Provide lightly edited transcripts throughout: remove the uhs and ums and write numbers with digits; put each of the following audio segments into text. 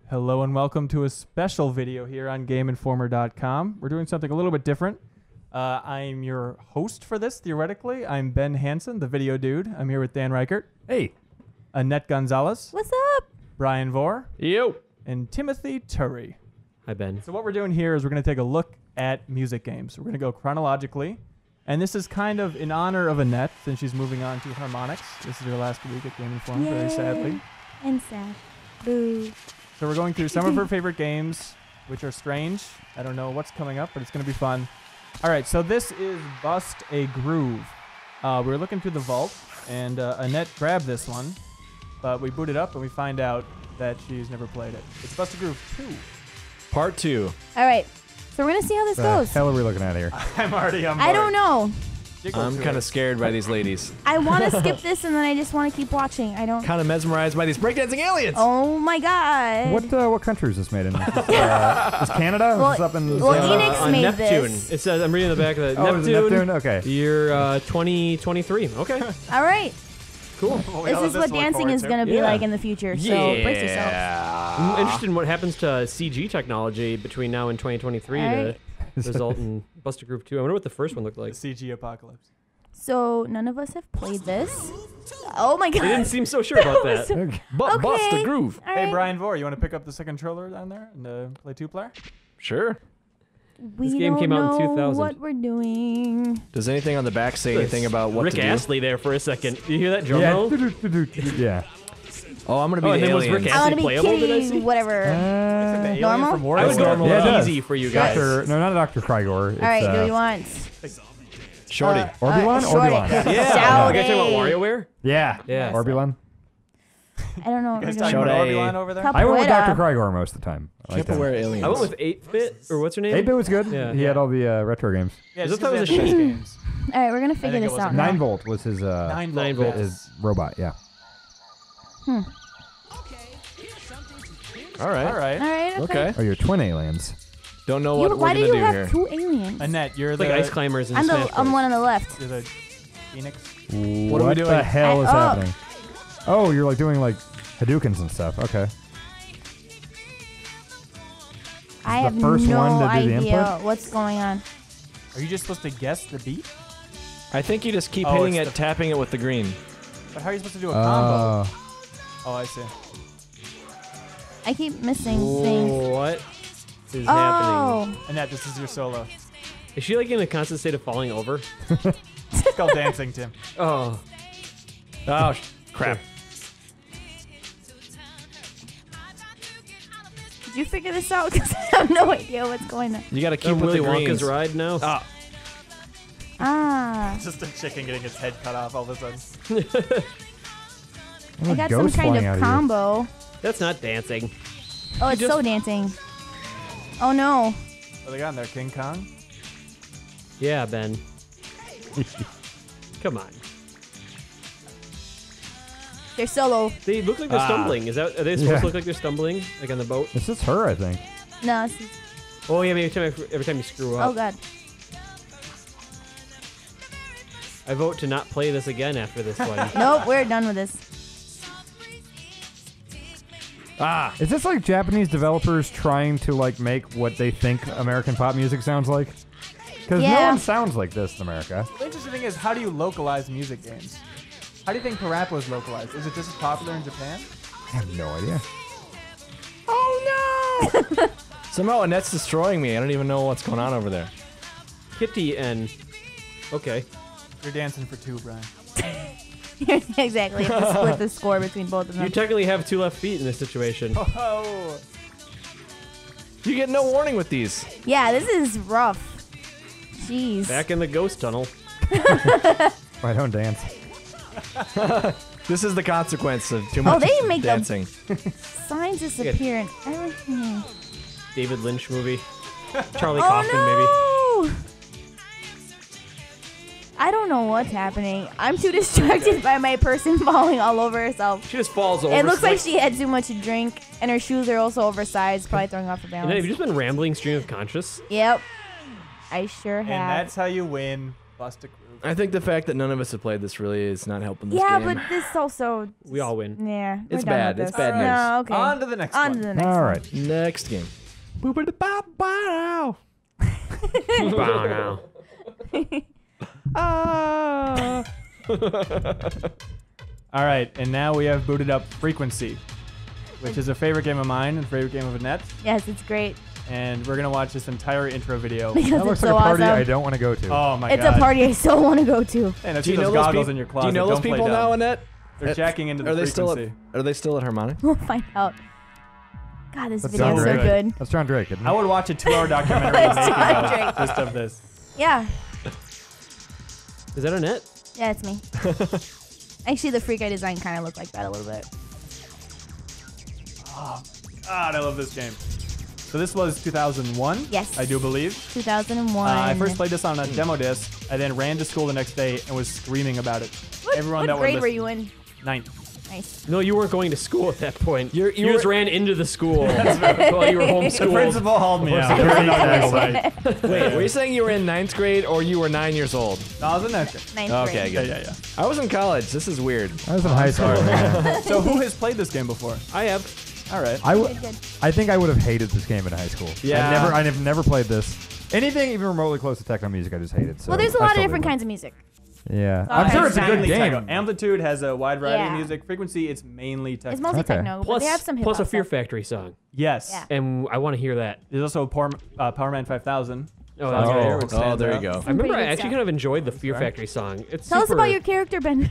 Hello and welcome to a special video here on GameInformer.com. We're doing something a little bit different. I'm your host for this, theoretically. I'm Ben Hansen, the video dude. I'm here with Dan Reichert. Hey. Annette Gonzalez. What's up? Brian Vore. Yo. And Timothy Turry. Hi, Ben. So what we're doing here is we're going to take a look at music games. We're going to go chronologically. And this is kind of in honor of Annette, since she's moving on to Harmonix. This is her last week at Game Informer, very sadly. And sad. Boo. So we're going through some of her favorite games, which are strange. I don't know what's coming up, but it's going to be fun. All right, so this is Bust a Groove. We were looking through the vault, and Annette grabbed this one, but we boot it up and we find out that she's never played it. It's Bust a Groove 2. Part 2. All right. So we're going to see how this goes. The hell are we looking at here? I'm already on board. I don't know. I'm kind of scared by these ladies. I want to skip this and then I just want to keep watching. I don't. Kind of mesmerized by these breakdancing aliens. Oh my god. What country is this made in? Is Canada? Well, Is this up in Enix made Neptune. this. It says, I'm reading the back of the Oh, is it Neptune? Okay. Year 2023. Okay. All right. Cool. Well, we all This is have what to look dancing forward is to. going to be Yeah. like in the future. So brace yourself. I'm interested in what happens to CG technology between now and 2023 All to right. result in Bust a Groove 2. I wonder what the first one looked The like. CG apocalypse. So none of us have played this. Oh my god. They didn't seem so sure about that. Okay. But bust Okay. the groove. All Hey, right. Brian Vore, you want to pick up the second controller down there and play two-player? Sure. We This game don't came out in know 2000. what we're doing. Does anything on the back say anything about what Rick to do? Astley there for a second. Did you hear that drum Yeah. roll? Yeah. Oh, I'm gonna be Oh, and the then was alien. Rick I want to Astley be playable, did I see? kitty, whatever. The alien Normal? from I would go Warzone. Yeah, it does. easy for you guys. Not Dr. Krygor. It's, All right, do we want? Shorty. Orbulon? Shorty. Orbulon. Yeah. Shouty. You guys talking about WarioWare? Yeah. Yeah. Orbulon. I don't know what You we're guys doing. talking about Shouty. Orbulon over there? Cup- I went with Capoeira. Dr. Krygor most of the time. I like that. Capoeira aliens. I went with 8-Bit, or what's her name? 8-Bit was good. Yeah. He had all the retro games. Yeah, Is just it that 'cause was they a have shit? games. All right, we're gonna figure think it this was out. 9 now. Volt was his 9 9 volt. volt. his robot. Yeah. All right. All right. All right. Okay. Okay. Oh, you're twin aliens. Don't know what Why we're do gonna you do have here. 2 aliens? Annette, you're It's the... like Ice Climbers and I'm Smash the Bros. one on the left. You're the Phoenix. What are we the doing? hell is Oh. happening? Oh, you're like doing like Hadoukens and stuff. Okay. I have first no one to do the idea input? what's going on. Are you just supposed to guess the beat? I think you just keep Oh, hitting it's it, the- tapping it with the green. But how are you supposed to do a combo? Uh, Oh, I see. I keep missing things. What is happening? Oh, Annette, this is your solo. Is she like in a constant state of falling over? It's called dancing, Tim. Oh. Oh, crap. did you figure this out? Because I have no idea what's going on. You gotta keep Keep with Willy the greens. Wonka's ride now? Ah, Ah, Just a chicken getting its head cut off all of a sudden. I got some kind of combo. That's not dancing. Oh, it's so dancing. Oh no. What they got in there? King Kong? Yeah, Ben. Come on. They're solo. They look like they're stumbling. Are they supposed Yeah. to look like they're stumbling? Like on the boat? This is her, I think. No. Oh, yeah, maybe every time you screw Oh up. god. I vote to not play this again after this one. Nope, we're done with this. ah. Is this like Japanese developers trying to like make what they think American pop music sounds like? Because no Yeah. one sounds like this in America. The interesting thing is, how do you localize music games? How do you think Parappa was localized? Is it just as popular in Japan? I have no idea. Oh no! Somehow Annette's destroying me. I don't even know what's going on over there. Kitty and... Okay. You're dancing for 2, Brian. Exactly. You have to split the score between both of them. You technically have 2 left feet in this situation. Oh! You get no warning with these. Yeah, this is rough. Jeez. Back in the ghost tunnel. I don't dance. This is the consequence of too much they make them- dancing. Signs disappear and everything. David Lynch movie. Charlie Oh Kaufman, maybe. no! I don't know what's happening. I'm too distracted by my person falling all over herself. She just falls over. It looks like slick. she had too much to drink, and her shoes are also oversized, probably throwing off her And then have you balance. just been rambling stream of conscious? Yep. I sure And have. that's how you win Bust a Groove I think the fact that none of us have played this really is not helping this Yeah, game. but this also. We all win. Yeah. It's we're done bad. with It's this. bad news. No, okay. On to the next On one. to the next All one. right. Next game. Boop-a-da-ba-ba-ow. Wow. Ah. All right, and now we have booted up Frequency, which is a favorite game of mine and favorite game of Annette. Yes, it's great. And we're gonna watch this entire intro video. Because That it's looks so like a party awesome. I don't want to go to. Oh my It's god! a party I so want to go to. And I Do see you those know those goggles peop- in your Do closet. you know those Don't play people dumb. now, Annette? They're jacking into the Are they still frequency. at? Are they still at Harmonix? We'll find out. God, this That's video John is so Drake. good. That's John Drake, isn't it? I would watch a 2-hour documentary It's making John of Drake. just of this. Yeah. Is that Annette? Yeah, it's me. Actually, the Freak Eye design kind of looked like that a little bit. God, I love this game. So this was 2001. Yes. I do believe. 2001. I first played this on a demo disc. I then ran to school the next day and was screaming about it. What Everyone that would grade were listen- you in? 9th. Nice. No, you weren't going to school at that point. You You just were- ran into the school while you were The homeschooled. principal hauled me out. There was no next night. Wait, were you saying you were in 9th grade or you were 9 years old? No, I was in 9th grade. Ninth Okay, grade. Yeah. I was in college. This is weird. I was in high school. man. So who has played this game before? I have. All right. Good. I think I would have hated this game in high school. Yeah. I've never played this. Anything even remotely close to techno music, I just hated. So Well, there's a I lot of still different did. kinds of music. Yeah, Oh, I'm sure it's a good Mainly game. techno. Amplitude has a wide variety of Yeah. music. Frequency, it's mainly techno. It's mostly Okay. techno, but Plus, they have some hip plus hop a Fear stuff. Factory song. Yes. Yeah. And I want to hear that. There's also Power Man 5000. Oh, Song that's right here, right. which Oh, stands there you out. go. I remember pretty I good actually stuff. kind of enjoyed the Fear Right. Factory song. It's Tell us super- about your character, Ben.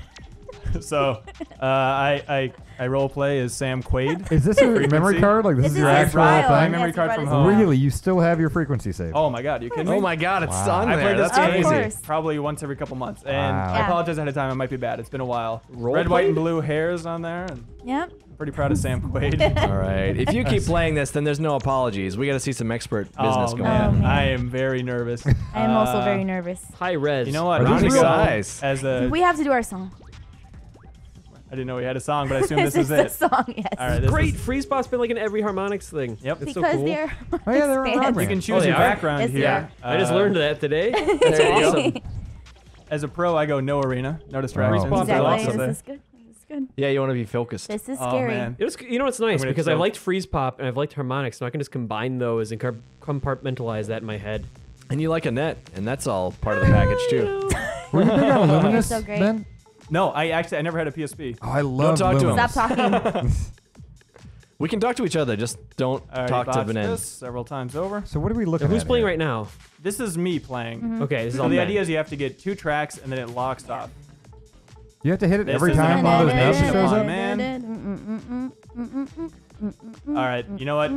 So, I role play as Sam Quaid. Is this a memory Frequency. card? Like this This is is your his actual file. My thing? memory Yes, card he from brought his home. Really, you still have your frequency saved? Oh my god, you kidding me? Oh my God, it's Wow. on I there. play this That's Of game crazy. course. probably once every couple months, and Wow. I Yeah. apologize ahead of time. It might be bad. It's been a while. Role Red, white, play? and blue hairs on there, and Yep. I'm pretty proud of Sam Quaid. All right. If you keep playing this, then there's no apologies. We got to see some expert business Oh going man. Oh, man. I am very nervous. I am also Uh, very nervous. high res. You know what? Are I'm these gonna go real? Size. as a. We have to do our song. I didn't know we had a song, but I assume this is the it. song, yes. All right. This Great. is- Freeze Spot's been like in every Harmonix thing. Yep. It's so Because cool. they're Oh yeah, they're fans. on You can Rock choose Oh, they your are? background Yes, they here. are. I just learned that today. That's There you go. awesome. As a pro, I go no arena, no distractions. Oh. Exactly. Lots of This it. is good. This is good. Yeah, you want to be focused. This is Oh scary. man. It was, you know what's nice? gonna Because I choke. liked Freeze Pop and I've liked Harmonix, so I can just combine those and compartmentalize that in my head. And you like Annette, and that's all part of the package too. Were you big on Luminous, So great. Ben? No, I never had a PSP. Oh, I love talk to him. Luminous. Stop talking. We can talk to each other, just don't I already talk to botched Benin. this several times over. So what are we looking Now, at? who's playing here? right now? This is me playing. Okay, this is So all the Ben. idea is you have to get 2 tracks and then it locks off. You have to hit it This every is time an one of those names abomination shows upon up? man. All right, you know what?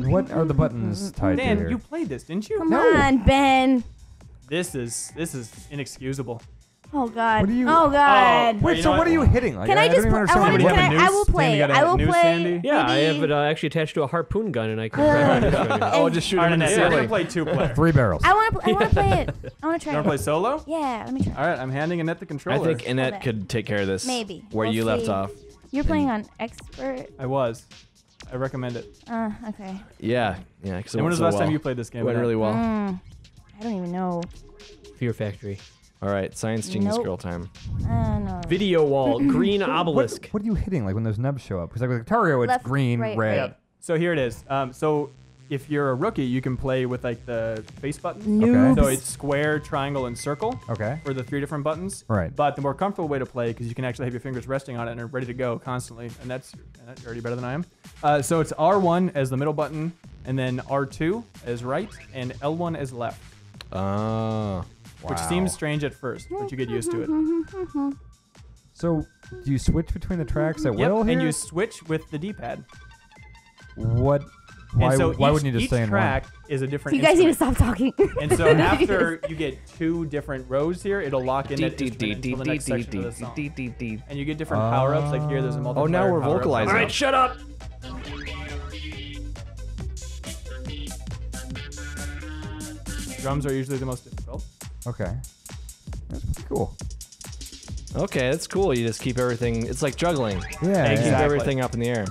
What are the buttons tied to Dan, here? you played this, didn't you? Come on, Ben. This is inexcusable. Oh God. What do you- Oh God. Oh, Wait, you so know what what? are you hitting? Like, Can I don't just? even I understand want what to. you're have a Can I? I noose? will Dan, play. you got a I will noose play. handy? Yeah, I maybe- have it actually attached to a harpoon gun, and I can grab it this way. Oh, just shoot All right, him in the Annette, we're gonna ceiling. play 2-player. 3 barrels. I want to. I want to play it. I want to try You it. want to play solo? Yeah. Let me try. All right, I'm handing Annette the I controller. think Annette Okay. could take care of this. Maybe. Where We'll you left see. off. You're playing on expert. I was. I recommend it. Okay. Yeah, yeah. Because And when was the last time you played this It game? went Annette? really well. I don't even know. Fear Factory. All right, science genius Nope. girl time. No. Video wall, green obelisk. What are you hitting? Like when those nubs show up? Because like with Guitario, it's Left, green, right, red. right. So here it is. So if you're a rookie, you can play with like the face buttons. Noobs. So it's square, triangle, and circle Okay. for the 3 different buttons. Right. But the more comfortable way to play, because you can actually have your fingers resting on it and are ready to go constantly, and that's already better than I am. So it's R1 as the middle button, and then R2 as right, and L1 as left. Which Wow. seems strange at first, but you get used to it. So do you switch between the tracks at Yep, will here? and you switch with the D-pad. What? Why, And so why each, wouldn't you just each stay in track is a different You guys need to instrument. stop talking. And so after you get 2 different rows here, it'll lock in that instrument until the next section of the song. And you get different power-ups. Like here, there's a multiplier. Oh, now we're power-up. vocalizing. All right, shut up. Drums are usually the most difficult. one? Okay. That's pretty cool. Okay, that's cool. You just keep everything. It's like juggling. Yeah. Keep Exactly. everything up in the air.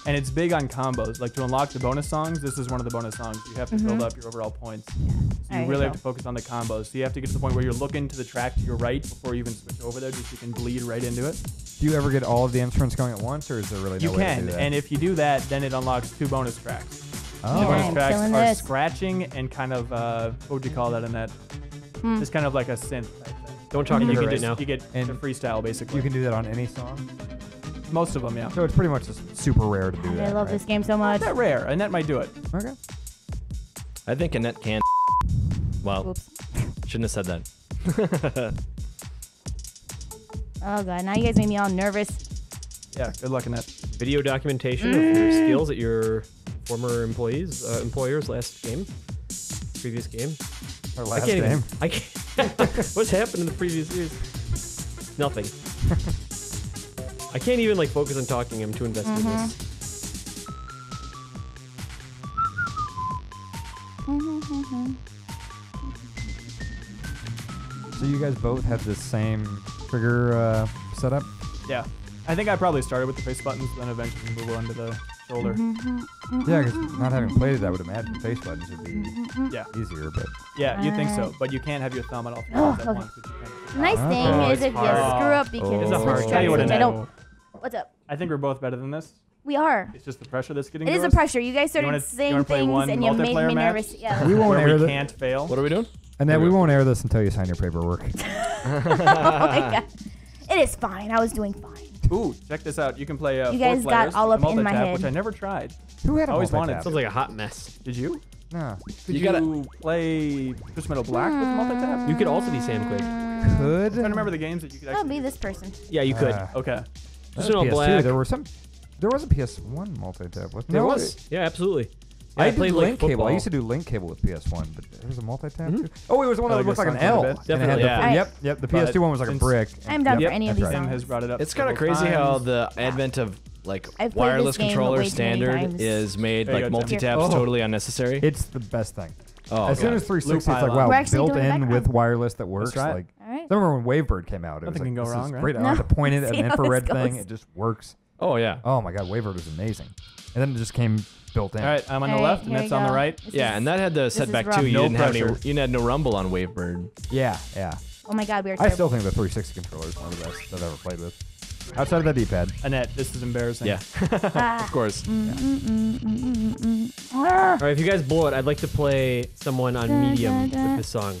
And it's big on combos. Like to unlock the bonus songs, this is one of the bonus songs. You have to build up your overall points. So you really have to focus on the combos. So you have to get to the point where you're looking to the track to your right before you even switch over there, just so you can bleed right into it. Do you ever get all of the instruments going at once, or is there really no You way to do can, that? and if you do that, then it unlocks 2 bonus tracks. Oh. The bonus I'm tracks feeling are this. scratching and kind of, what would you call that, Annette? It's kind of like a synth type thing. Don't talk And to you me can right just, now. you get And the freestyle, basically. You can do that on any song? Most of them, yeah. So it's pretty much just super rare to do that, I love right? this game so much. Not rare. Annette might do it. Okay. I think Annette can. Well, Oops. shouldn't have said that. Oh god, now you guys made me all nervous. Yeah, good luck, Annette. Video documentation of your skills at your former employer's last game, previous game. Our last I can't game. even. I can't. What's happened in the previous years? Nothing. I can't even like focus on talking. I'm too invested in this. So you guys both have the same trigger setup? Yeah. I think I probably started with the face buttons, then eventually move on to the shoulder. Yeah, because not having played it, I would imagine face buttons would be Yeah. easier, but... Yeah, you'd think so. But you can't have your thumb on all 3 Oh, buttons at okay. once. Which you The can. nice thing Oh, is it's if you hard. screw up, you can It's a switch hard tracks, Tell you what, which I Annette. don't. What's up? I think we're both better than this. We are. It's just the pressure that's getting It to is the us. pressure. You guys started wanna saying play things one and you made multiplayer me match? nervous. Yeah. We won't Where air we the... can't fail. What are we doing? And then we won't air this until you sign your paperwork. Oh my god. It is fine. I was doing fine. Ooh, check this out. You can play You 4 guys got players all with up in my multitap, head. which I never tried. Who had a Always wanted multitap? Sounds like a hot mess. Did you? No. Did You you, gotta- play Twist Metal Black with multitap? You could also be Sam Quake. Could? I'm trying to remember the games that you could I'll actually be this person. Yeah, you could. Okay. Just on PS2. black. There were some... There was a PS1 multitap, wasn't There there? was. Yeah, absolutely. Yeah, I played like link cable. I football. used to do link cable with PS1, but there was a multitap too. Oh, it was the one Oh, that like looked a like an song L. quite a bit. And it had Definitely, the- yeah. Yep. The But PS2 one was like a since- brick. I'm down Yep, for any of that's these right. Tim has songs. brought it up. It's kind of several crazy how times. the advent of like I've played wireless this game controller way too many standard times. is made There you like go, Tim. multitaps Oh. totally unnecessary. It's the best thing. Oh, As soon God. as 360, it's like, Loop wow, We're actually built doing in background. with wireless that works. right. Like, All right. I remember when Wavebird came out. It was Nothing like, can go this wrong, is right? great. I don't have to point it at See an how this infrared thing. goes. It just works. Oh yeah. Oh my God, Wavebird was amazing. And then it just came built in. All right, I'm on the All right, left, and here that's we on the go. right. This Yeah, is- and that had the this is setback rough. too. You No didn't have pressure. you had no rumble on Wavebird. Yeah, yeah. Oh my god, we are I terrible. still think the 360 controller is one of the best I've ever played with. Outside of the D-pad. Annette, this is embarrassing. Yeah, Ah. of course. Ah. All right, if you guys blow it, I'd like to play someone on medium with this song.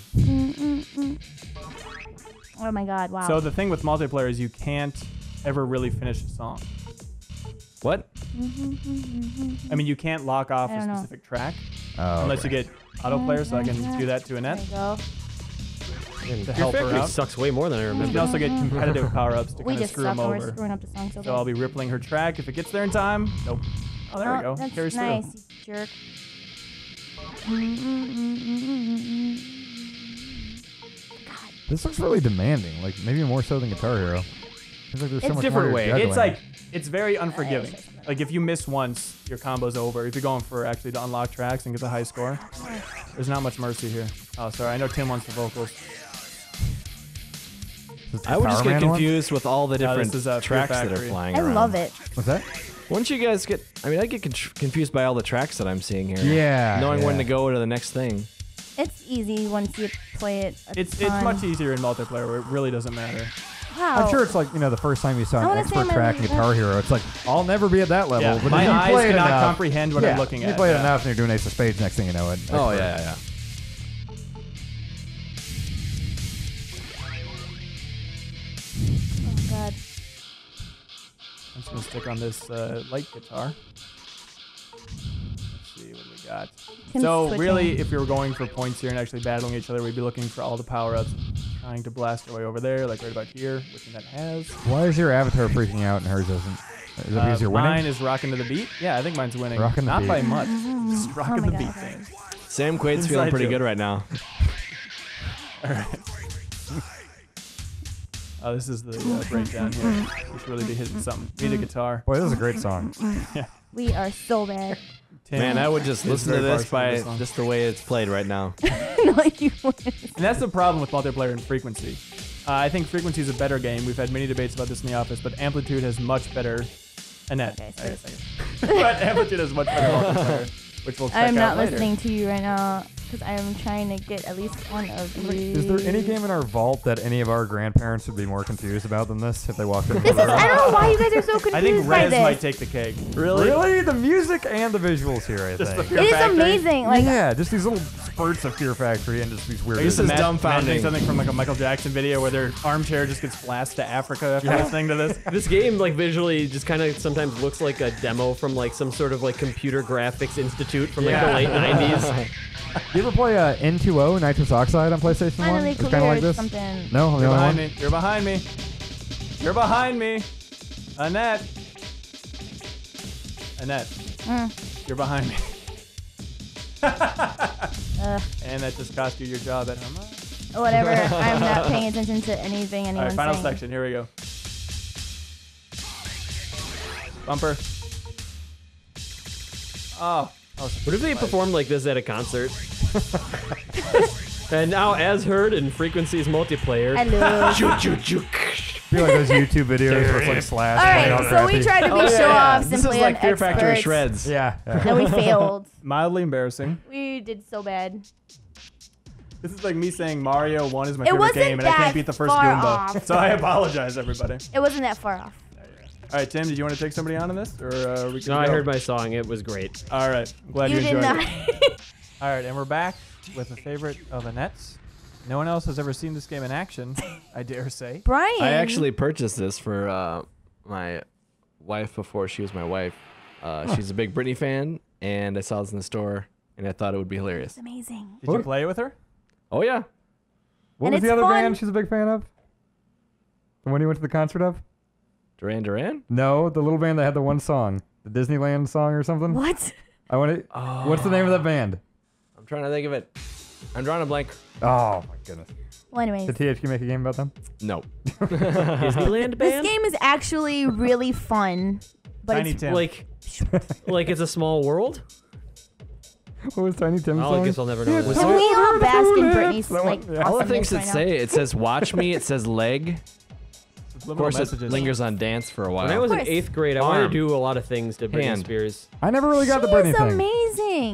Oh my god, wow. So the thing with multiplayer is you can't ever really finish a song. What? I mean, you can't lock off I a don't know. specific track Oh, unless you get autoplay, so I can do that to there Annette. you go. And To help her Factory out. sucks way more than I You remember. can also get competitive power-ups to We kind of just screw suck them and we're over. screwing up the song so So I'll bad. be rippling her track. If it gets there in time, nope. Oh, there we go. That's Carries nice, through. you jerk. This looks really demanding. Like, maybe more so than Guitar Hero. Seems like there's so It's much different more way. juggling. It's like, it's very unforgiving. Like if you miss once, your combo's over. If you're going for actually to unlock tracks and get the high score, there's not much mercy here. Oh, sorry. I know Tim wants the vocals. Is this I would just Power get Man one? confused with all the No, different this is, Fear tracks that are Factory. flying I around. love it. What's that? Once you guys get, I mean, I get confused by all the tracks that I'm seeing here. Yeah. Knowing when yeah. to go to the next thing. It's easy once you play it. It's ton. much easier in multiplayer where it really doesn't matter. Wow. I'm sure it's like, the first time you saw I an wanna expert say track in my- Guitar Hero, it's like, I'll never be at that level. Yeah, but my if you eyes play it cannot enough, comprehend what I'm looking You at. play it Yeah. enough and you're doing Ace of Spades, next thing you know it. Oh yeah. Oh god. I'm just gonna stick on this light guitar. Let's see what we got. Tim's So switching. really, if you were going for points here and actually battling each other, we'd be looking for all the power-ups, trying to blast our way over there, like right about here, which Annette has. Why is your avatar freaking out and hers isn't? Is it because you're winning? Mine is rocking to the beat. Yeah, I think mine's winning. Rocking the Not beat. by much. Just Oh rocking my the beat God. thing. Sam Quaid's feeling Inside pretty joke. good right now. All right. Oh, this is the breakdown here. We should really be hitting something. Need a guitar. Boy, this is a great song. We are so bad. Tim Man, I would just is listen to very this partial by this song. just the way it's played right now. No, you wouldn't. And that's the problem with multiplayer and frequency. I think frequency is a better game. We've had many debates about this in the office, but Amplitude has much better. Annette. Okay, wait a second. But Amplitude is much better multiplayer, which we'll check I am out not later. listening to you right now because I am trying to get at least one of these. Is there any game in our vault that any of our grandparents would be more confused about than this if they walked in? This is, I don't know why you guys are so confused I think by Rez this. might take the cake. Really? The music and the visuals here, I Just the think. Fear It is Factory. amazing. Like, Yeah, just these little spurts of Fear Factory and just these weird. This is dumbfounding. Imagining something from like a Michael Jackson video where their armchair just gets blasted to Africa after listening to this. This game, like, visually just kind of sometimes looks like a demo from, like, some sort of, like, computer graphics institute from, like, the late 90s. You ever play N2O, Nitrous Oxide on PlayStation 1? finally It's kind of like cleared this. something. No, I'm the You're only behind one. me. You're behind me. You're behind me. Annette. You're behind me. And that just cost you your job at Harmonix. Whatever. I'm not paying attention to anything All anyone's right, final saying. section. Here we go. Bumper. Oh. What if they performed like this at a concert? And now, as heard in Frequency's multiplayer. Hello. I feel like those YouTube videos where it's like slash. All right, so we tried to be show off This simply is like on Fear Factory experts, shreds. Yeah. and we failed. Mildly embarrassing. We did so bad. This is like me saying Mario 1 is my It favorite wasn't game and I that can't beat the first far Goomba. off. So I apologize, everybody. It wasn't that far off. All right, Tim, did you want to take somebody on in this? Or we can No, go? I heard my song. It was great. All right. Glad you, You did enjoyed not. it. All right, and we're back with a favorite of Annette's. No one else has ever seen this game in action, I dare say. Brian. I actually purchased this for my wife before she was my wife. She's a big Britney fan, and I saw this in the store, and I thought it would be hilarious. It's amazing. Did you play it with her? Oh, yeah. What And was the it's other fun. band she's a big fan of? The one you went to the concert of? Duran Duran? No, the little band that had the one song, the Disneyland song or something. What? I want to. What's the name of that band? I'm trying to think of it. I'm drawing a blank. Oh my goodness. Well, anyways. Did THQ make a game about them? No. Disneyland This band? game is actually really fun, but Tiny it's Tim. Like it's a small world? What was Tiny Tim's Oh, I song? guess I'll never know. Yeah, this. Can we all bask in Britney's That like one- yeah. All the awesomeness things right it now? say, it says watch me, it says leg. Of Subliminal course, messages. it lingers on dance for a while. When I was in course. 8th grade, I wanted to Arm. do a lot of things to Britney Hand. Spears. I never really got She the Britney is thing.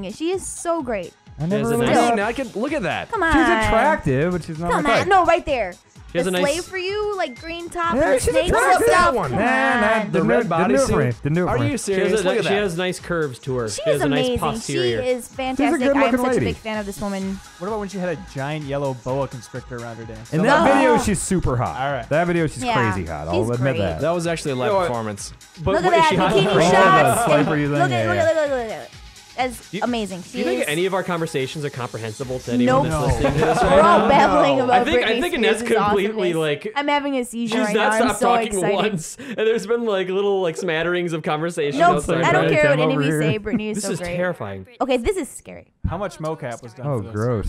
amazing. She is so great. I never She has a really nice- got I it. mean, I can look at that. Come on. She's attractive, but she's not Come my on. type. No, right there. She has The a nice- slave for you, like green top, Yeah, and she's snakes attractive. and stuff. One. Come Nah, on. The Didn't red do it for me. bodysuit. Didn't do it Are for me. you She has, serious? Look at she that. has nice curves to her. She She is has a nice amazing. posterior. She is fantastic. I am good-looking such a lady. big fan of this woman. What about when she had a giant yellow boa constrictor around her dance? In So- that No. video, she's super hot. All right. That video, she's Yeah, crazy hot. she's I'll admit great. that. That was actually a live You know what? performance. But Look at what, is that she hot in bikini person? that shots. swiper you Look thing, at yeah, look yeah. at look at That's Do you- amazing. Do She you think is. any of our conversations are comprehensible to anyone Nope. that's listening to this We're right all now? babbling about I think Britney Annette's Spears' completely awesomeness. like I'm having a seizure she's right not now. I'm stopped so talking excited. once, and there's been like little like smatterings of conversation. Nope, outside I don't Britney. care what Tim any of over you here. say. Britney is This so is great. terrifying. Okay, this is scary. How much mocap was done Oh, for this? gross.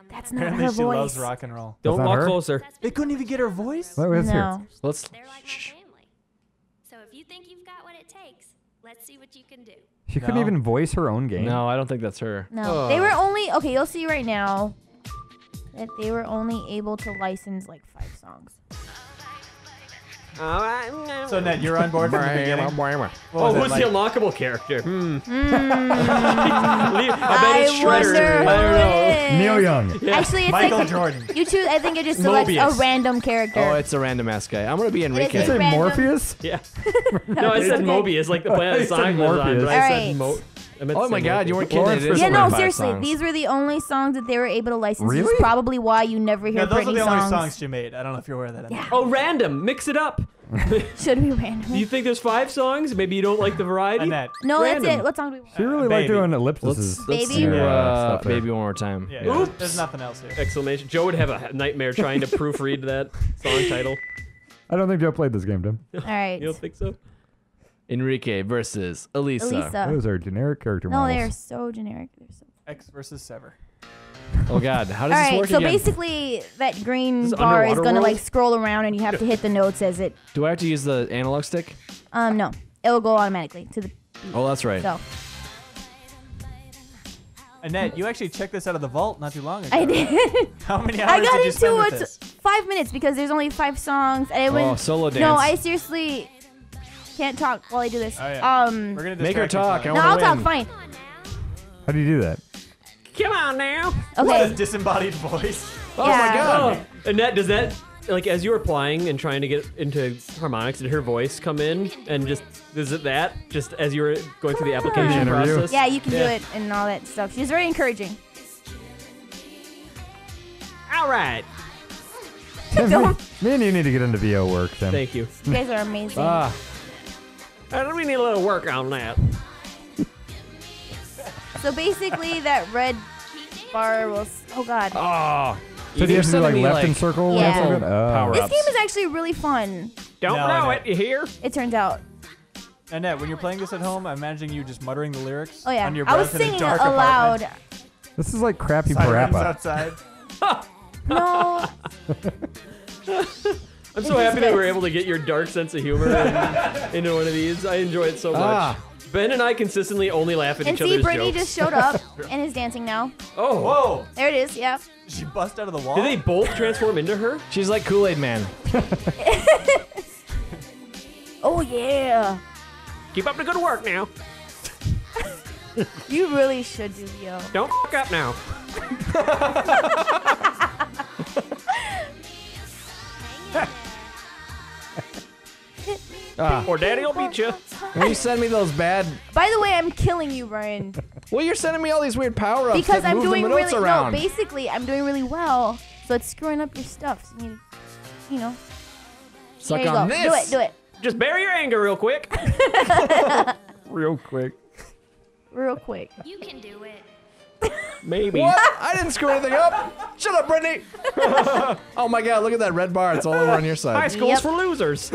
That's not Apparently her she loves voice. rock and roll. Don't not walk her? closer. They couldn't even get her voice? Let us hear. No. Let's. They're like my family. So if you think you've got what it takes, let's see what you can do. She couldn't No. even voice her own game. No, I don't think that's her. No. They were only okay. You'll see right now that they were only able to license like 5 songs. So, Ned, you're on board from the beginning? What Oh, was it who's like? the unlockable character? I it's Shredder. wonder who I don't know. it is. Neil Young. Actually, it's Michael like Jordan. you choose. I think it just selects Mobius. a random character. Oh, it's a random ass guy. I'm gonna be Enrique. It's Say random. Morpheus? Yeah. No, I said Okay. Mobius, like the planet You said sign was on. Morpheus. But I said Alright. I meant to Oh say my God, you Morpheus. weren't kidding. Lawrence It is Yeah, only no, 5 seriously. songs. These were the only songs that they were able to license. This Really? is probably why you never hear Yeah, those are Britney the only songs. songs she made. I don't know if you're aware of that. Yeah. Oh, random. Mix it up. Should be Do random. you think there's 5 songs? Maybe you don't like the variety? Annette. No, Random. that's it. What song do we want? She really liked Baby. doing Let's ellipses. Baby? do Stuff there. Baby one more time. Yeah, Oops. there's nothing else here. Exclamation. Joe would have a nightmare trying to proofread that song title. I don't think Joe played this game, Tim. All right. You don't think so? Enrique versus Elisa. Elisa. Those are generic character No, models. they're so generic. They're so. X versus Sever. Oh God, how All does this right. work So again? basically, that green This is bar is Underwater gonna World? like scroll around, and you have to hit the notes as it. Do I have to use the analog stick? No, it'll go automatically to the. Oh, that's right. So Annette, you actually checked this out of the vault not too long ago. I did. How many hours I got did you spend into with it this? 5 minutes because there's only 5 songs. And it Oh, was, solo dance. No, I seriously. can't talk while I do this. Oh, yeah. Um, We're gonna Make her distract each talk. I other. no, wanna I'll talk. win. Fine. Come on now. How do you do that? Come on now. What a Okay. disembodied voice. Oh Yeah. my god. Oh, Annette, does that, like, as you were applying and trying to get into Harmonix, did her voice come in and just, is it that? Just as you were going through the application Interview. process? Yeah, you can do it and all that stuff. She's very encouraging. All right. Tim, me and you need to get into VO work, Tim. Thank you. You guys are amazing. We need a little work on that. So basically, that red bar will. Oh God. Oh. So do you have to do like sending me, left and circle? when Yeah. it's like that? Oh. Power This ups. game is actually really fun. Don't No, know Annette. it, you hear? It turns out. Annette, when you're playing this at home, I'm imagining you just muttering the lyrics. Oh yeah. Under your I was breath in a singing dark aloud. apartment. This is like crappy Sirens parappa. outside. No. I'm so happy that we were able to get your dark sense of humor into one of these. I enjoy it so much. Ah. Ben and I consistently only laugh at And each see, other's Brittany jokes. just showed up and is dancing now. Oh. Whoa! There it is. Yeah. Did she bust out of the wall? Did they both transform into her? She's like Kool-Aid Man. Oh yeah. Keep up the good work now. You really should do VO. Don't fuck up now. Or daddy will beat you. When you send me those bad. By the way, I'm killing you, Brian. Well, you're sending me all these weird power ups Because that I'm move doing the notes really around. no. Basically, I'm doing really well, so it's screwing up your stuff. So you know. Suck there you on go. this. Do it. Just bury your anger real quick. Real quick. Real quick. You can do it. Maybe. What? I didn't screw anything up. Shut up, Brittany. Oh my god, look at that red bar. It's all over on your High side. school's Yep. for losers.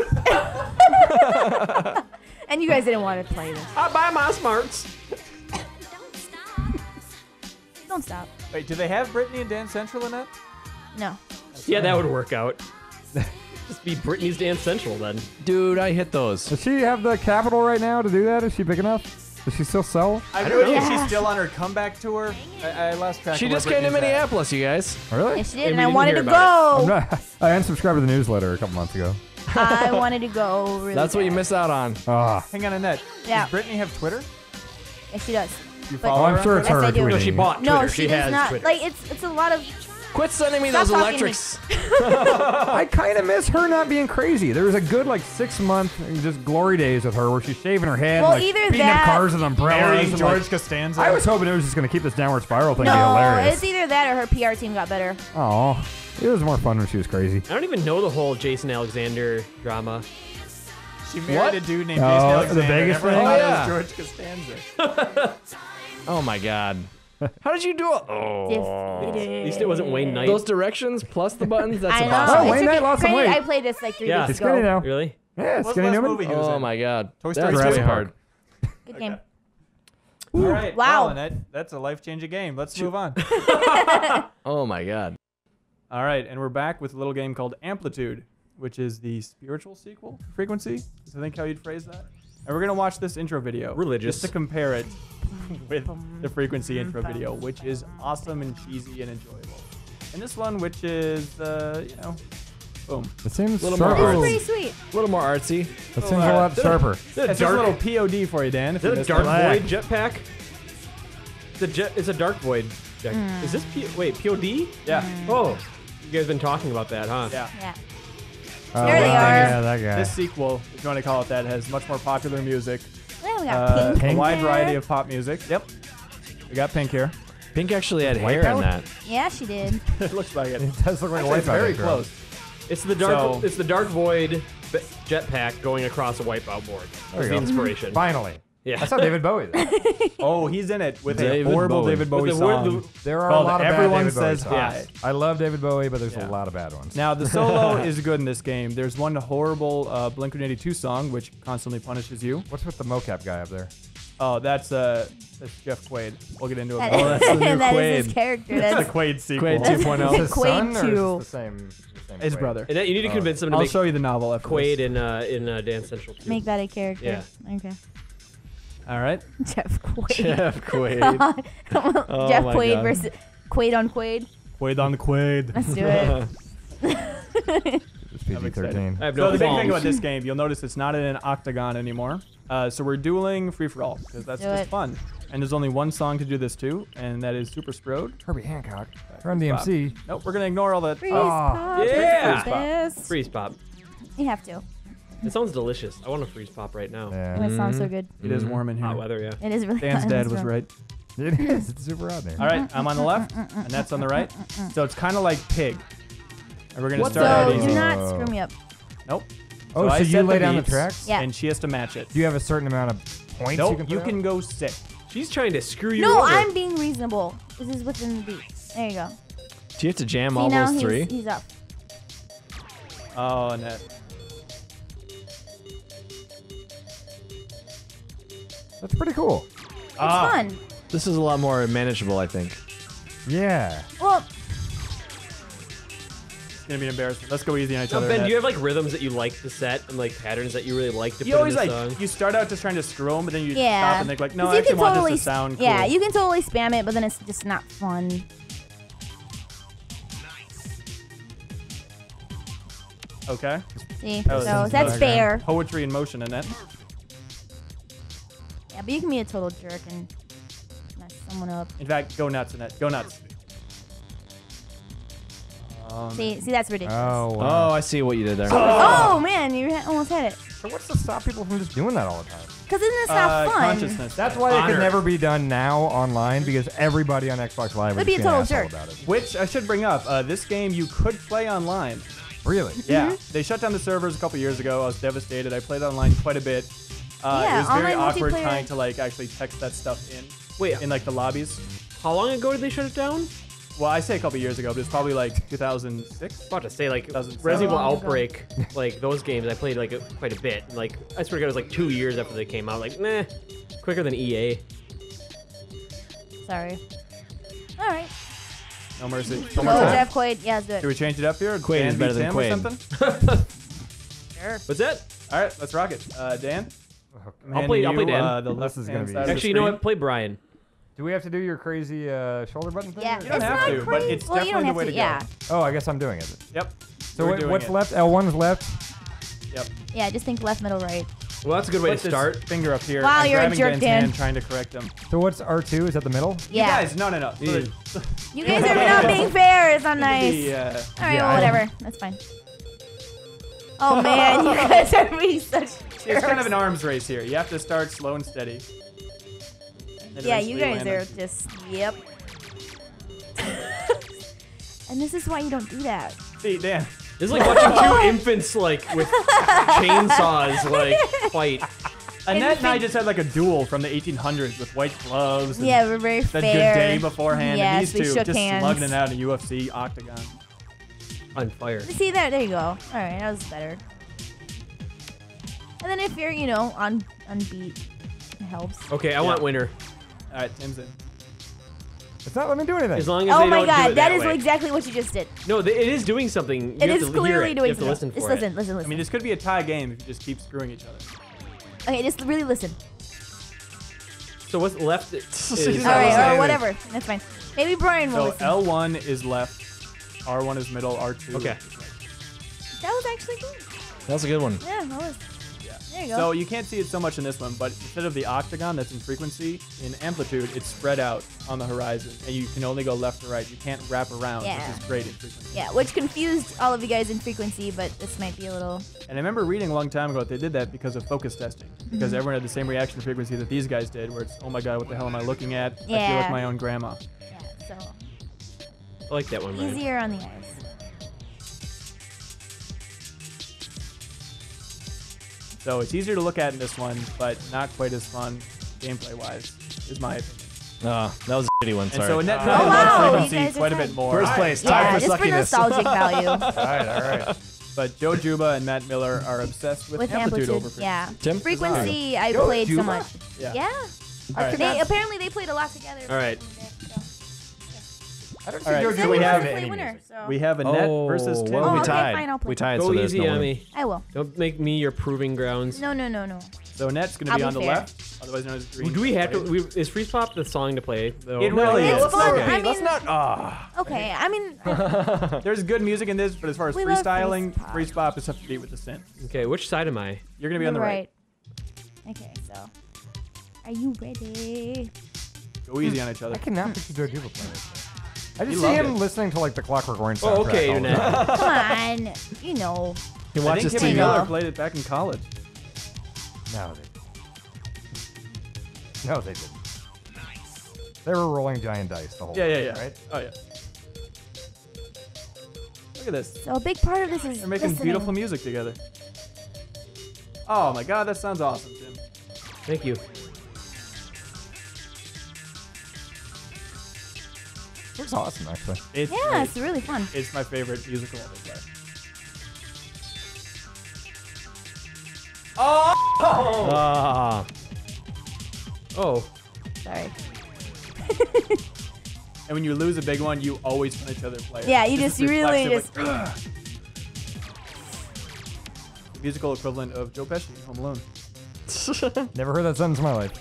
And you guys didn't want to play this. I buy my smarts. Don't stop. Don't stop. Wait, do they have Britney and Dance Central in it? No. Yeah, that would work out. Just be Britney's Dance Central then. Dude, I hit those. Does she have the capital right now to do that? Is she big enough? Does she still sell? I don't know. know. She's still on her comeback tour. I lost track. She of where just came to Britney's at. Minneapolis, you guys. Really? Yes, she And did, and we I didn't wanted hear to about go. I unsubscribed to the newsletter a couple months ago. I wanted to go really That's what you bad. miss out on. Ah. Hang on, Annette. Yeah. Does Brittany have Twitter? Yes, she does. You But- follow Oh, I'm her sure on it's Twitter? her Yes, I do. tweeting. No, she bought Twitter. No, she does has not. Twitter. Like it's a lot of. Quit sending me Stop those talking to me. electrics. I kind of miss her not being crazy. There was a good like 6 month just glory days with her where she's shaving her head, Well, like, either beating that- up cars with umbrellas. Marrying and, George like, Costanza. I was hoping it was just gonna keep this downward spiral thing. Be No, hilarious. it's either that or her PR team got better. Oh, it was more fun when she was crazy. I don't even know the whole Jason Alexander drama. She married What? a dude named Oh, Jason the Alexander. Vegas Everyone thing? thought Oh, it yeah. was George Costanza. Oh my god. How did you do it? Oh. At least it wasn't Wayne Knight. Those directions plus the buttons, that's I know. impossible. Oh, Wayne It's Knight okay. lost some Granted, weight. I played this like 3 Yeah. days He's skinny ago. now. Really? Yeah, What's the Skinny last Newman. movie he was Oh in? my god. Toy That's Story way Jurassic hard. Good game. All right. Wow. Well, Annette, that's a life-changing game. Let's move on. Oh my god. All right, and we're back with a little game called Amplitude, which is the spiritual sequel to Frequency. Is I think how you'd phrase that. And we're gonna watch this intro video, Religious. just to compare it with the Frequency intro video, which is awesome and cheesy and enjoyable. And this one, which is, you know, boom. It seems Little sharper. more It's pretty sweet. A little more artsy. It seems a lot sharper. Is that It's a just a dark, little POD for you, Dan. If is you that a missed dark it. Black. void jetpack? It's a dark void. Is this wait POD? Yeah. Oh, you guys been talking about that, huh? Yeah. Yeah. Oh, There they wow. are. Yeah, that guy. This sequel, if you want to call it that, has much more popular music. Well, we got pink. A in wide there. variety of pop music. Yep. We got Pink here. Pink actually had White hair in out? that. Yeah, she did. It looks like it. It does look like a Actually, it's wipeout. very intro. close. It's the dark. So- It's the dark void jetpack going across a wipeout board. There That's you the go. inspiration. Finally. Yeah. I saw David Bowie there. Oh, he's in it with David a horrible Bowie. David Bowie With the word- song. There are called a lot of Everyone bad David Bowie Says songs. Hi. I love David Bowie, but there's Yeah. a lot of bad ones. Now, the solo is good in this game. There's one horrible Blink-182 song, which constantly punishes you. What's with the mocap guy up there? Oh, that's Jeff Quaid. We'll get into it. That more. that's the new that Quaid. is his character. That's That's the Quaid sequel. Quaid Is 2.0. his Quaid son, or is too. this the same His Quaid? brother. And that, you need to convince them to I'll make show you the novel after Quaid this. in Dance Central. too. make that a character. Yeah. Okay. All right. Jeff Quaid. Jeff Quaid. Oh Jeff my Quaid God. versus Quaid on Quaid. Quaid on the Quaid. Let's do it. I'm excited. PG-13. I have So no the big thing qualms. about this game, you'll notice it's not in an octagon anymore. So we're dueling free-for-all because that's Do just it. fun. And there's only one song to do this too, and that is Super Sprode. Herbie Hancock. Run DMC. Nope, we're gonna ignore all that. Freeze Oh, pop. yeah. Freeze this. Freeze pop. You have to. It sounds delicious. I want a freeze pop right now. Oh, Yeah. it sounds so good. It is warm in here. Hot weather, yeah. It is really Dan's hot in dad this was room. right. It is. It's super hot there. All right, I'm on the left, and that's on the right. So it's kind of like Pig. And we're gonna What start So out do easy. not screw me up. Nope. Oh, I so set you lay down the beats, tracks? Yeah. and she has to match it. Do you have a certain amount of points Nope, you you can can go 6. She's trying to screw you No, over. I'm being reasonable. This is within the beat. There you go. Do you have to jam See, all now those 3? he's up. Oh, Annette. That's pretty cool. It's Ah. fun. This is a lot more manageable, I think. Yeah. Well, It's gonna be embarrassing. Let's go easy on each Now, other. Ben, do Annette. you have like rhythms that you like to set and like patterns that you really like to You put always in the like song? you start out just trying to screw them, but then you yeah. stop and think like, no, 'Cause I you actually can want totally, this to sound cool. Yeah, you can totally spam it, but then it's just not fun. Okay. See, That was- so that's okay. fair. Poetry in motion, Annette. Yeah, but you can be a total jerk and mess someone up. In fact, go nuts, Annette. Go nuts. See, that's ridiculous. Oh, Oh, wow. I see what you did there. Oh, man, you almost had it. So what's to stop people from just doing that all the time? Because isn't this not fun? Consciousness. That's why it Honor. can never be done now online because everybody on Xbox Live Would would be be a an total asshole jerk. about it. Which I should bring up. This game you could play online. Really? Yeah, Mm-hmm. they shut down the servers a couple years ago. I was devastated. I played online quite a bit. Yeah, it was very online awkward multiplayer. trying to like actually text that stuff in. Wait, In like the lobbies. how long ago did they shut it down? Well, I say a couple years ago, but it's probably like 2006. About to say like Doesn't Resident Evil sound- Outbreak, like those games I played like quite a bit. Like I swear to God, it was like 2 years after they came out. Like meh, quicker than EA. Sorry. All right. No mercy. Go, One more time. Jeff Quaid. Yeah, let's do Do it. we change it up here? Quaid Dan is better beats than him or Quaid. something? Sure. What's that? All right, let's rock it. Dan? I'm I'll handing play you, Dan. the This left is hand gonna be side of easy. the Actually, you know screen. what? Play Brian. Do we have to do your crazy shoulder button thing? Yeah, You don't it's have not to, but crazy. it's well, you don't definitely have the way to. to Yeah. go. Oh, I guess I'm doing it. Yep. So We're doing what's it. left? L1's left. Yep. Yeah, just think left, middle, right. Well, that's a good way Put to this start. finger up here. Wow, I'm you're a grabbing jerk, Dan's Dan. hand, trying to correct him. So what's R2? Is that the middle? Yeah. You guys, no. You guys are not being fair. It's not nice. The, All right, Yeah, well, I- whatever. That's fine. Oh man, you guys are being such jerks. it's kind of an arms race here. You have to start slow and steady. And Yeah, you eventually guys land are it. just yep. And this is why you don't do that. See, Dan. It's like watching two infants like with chainsaws like fight. Annette and I just had like a duel from the 1800s with white gloves. And Yeah, we're very said fair. good day beforehand. Yes, and these we two shook just hands. slugging it out in a UFC octagon. On fire. See there, there you go. All right, that was better. And then if you're, you know, on beat, it helps. Okay, I want winner. All right, Tim's in. It's not letting me do anything. As long as Oh they my don't do god, it that is way. exactly what you just did. No, it is doing something. You It have is to hear clearly it. doing You have to something. listen for Just it. listen, listen, I listen. mean, this could be a tie game if you just keep screwing each other. Okay, just really listen. So what's left is All Not right, listening. or whatever. That's fine. Maybe Brian will So listen. L1 is left, R1 is middle, R2. Okay. is right. That was actually good. That was a good one. Yeah, that was. Yeah. There you go. So you can't see it so much in this one, but instead of the octagon that's in frequency, in amplitude, it's spread out on the horizon, and you can only go left or right. You can't wrap around, Yeah. which is great in frequency. Yeah, which confused all of you guys in frequency, but this might be a little. And I remember reading a long time ago that they did that because of focus testing, because Mm-hmm. everyone had the same reaction frequency that these guys did, where it's, oh my god, what the hell am I looking at? I feel Yeah. like my own grandma. Yeah, so I like that one. Ryan. easier on the eyes. So it's easier to look at in this one, but not quite as fun gameplay-wise, is my opinion. That was a shitty one. And Sorry. so Annette Oh, really wow, loves you frequency guys are quite a tied. bit more. First place, Yeah, time for just for suckiness. nostalgic value. All right. But Joe Juba and Matt Miller are obsessed with, With amplitude, over amplitude, yeah. Tim? Frequency, I Yo, played so Juba? much. Yeah. Yeah. All right. They apparently they played a lot together. All right. I don't All right, Joe so Juba we has have- any play winner, music. so. We have Annette versus Tim. Well, we okay, tied. fine, I'll play. We tied. Go so there's easy, no winner. Emmy. I will. Don't make me your proving grounds. No. So Annette's gonna I'll be be on the fair. left, otherwise known as green. Do we have right? to? Is Freeze Pop the song to play? Though? It really It's is. fun. Okay. I Let's mean, not. okay. I mean, There's good music in this, but as far as We love freestyling, freeze pop. freeze pop is tough to beat with the synth. Okay, which side am I? You're gonna be on the right. Okay, so are you ready? Go easy on each other. I cannot picture Joe Duva playing this. I He just see loved him it. listening to like the Clockwork Orange soundtrack. Oh, okay, all the Annette. time. Come on, you know. You I watch think this Hippie TV. know. Miller played it back in college. No, they didn't. No, they didn't. They were rolling giant dice the whole Yeah. time, right? Oh yeah. Look at this. So a big part of this is They're making listening. beautiful music together. Oh my god, that sounds awesome, Tim. Thank you. Looks awesome, actually. It's Yeah, great. it's really fun. It's my favorite musical ever play. Ah. Oh. Sorry. And when you lose a big one, you always punish other players. Yeah, you This just is really reflexive, just. like, the musical equivalent of Joe Pesci in Home Alone. Never heard that sentence in my life.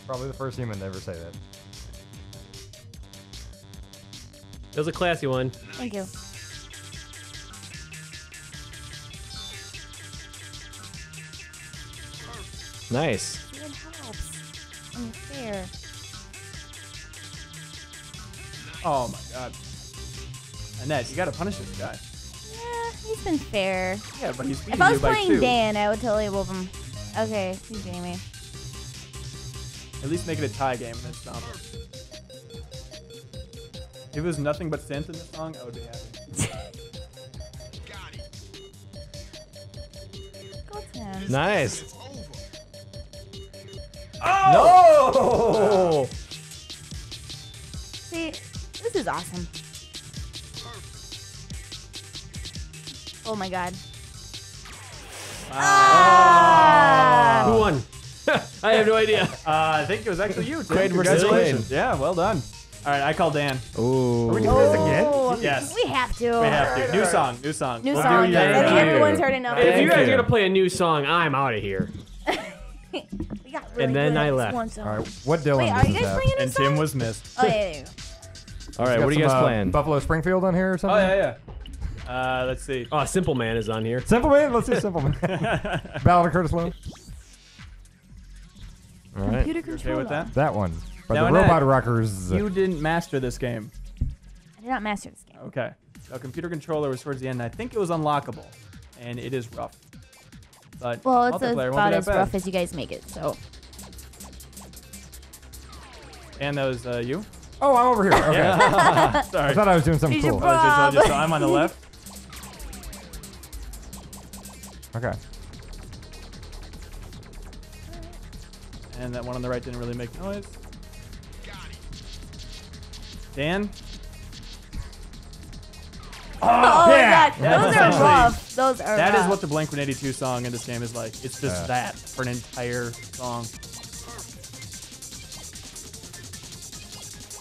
Probably the first human to ever say that. That was a classy one. Thank you. Nice. It helps. And you're fair. Oh my god. Annette, you gotta punish this guy. Yeah, he's been fair. Yeah, but he's beating If I was you by playing 2. Dan, I would totally whoop him. Okay, he's beating me. At least make it a tie game and then stop it. If it was nothing but synth in the song, I would be happy. Go to him. Nice. No! See, this is awesome. Oh my god. Ah! Who won? I have no idea. I think it was actually you, Tim. Quaid versus Congratulations. Quaid. Yeah, well done. All right, I call Dan. Ooh. Are we doing this again? Oh, Yes. We have to. We have to. New song. New song. New We'll song. do I think your, everyone's heard enough. If you Thank guys you. are gonna play a new song, I'm out of here. We got really And then good at I this left. one song. All right, what Dylan Wait, does are you this guys have? playing a and song? Tim was missed. Oh, yeah, there you go. All right, Got what are you some, guys playing? Buffalo Springfield on here or something? Oh, yeah. Let's see. Oh, Simple Man is on here. Simple Man? Let's do Simple Man. Ballad of Curtis Lowe? All right. Computer You okay controller. with that? That one. But Now, the Annette, Robot Rockers. You didn't master this game. I did not master this game. Okay. So computer controller was towards the end. I think it was unlockable, and it is rough. But Well, it's multiplayer won't about be as that bad. rough as you guys make it, so. And that was you? Oh, I'm over here. Okay. I Sorry. thought I was doing something He's your cool. bro. I told you so. I'm on the left. Okay. And that one on the right didn't really make noise. Dan? Oh yeah. my god, Yeah, those are essentially, rough. Those are That is rough. what the Blink-182 song in this game is like. It's just that for an entire song.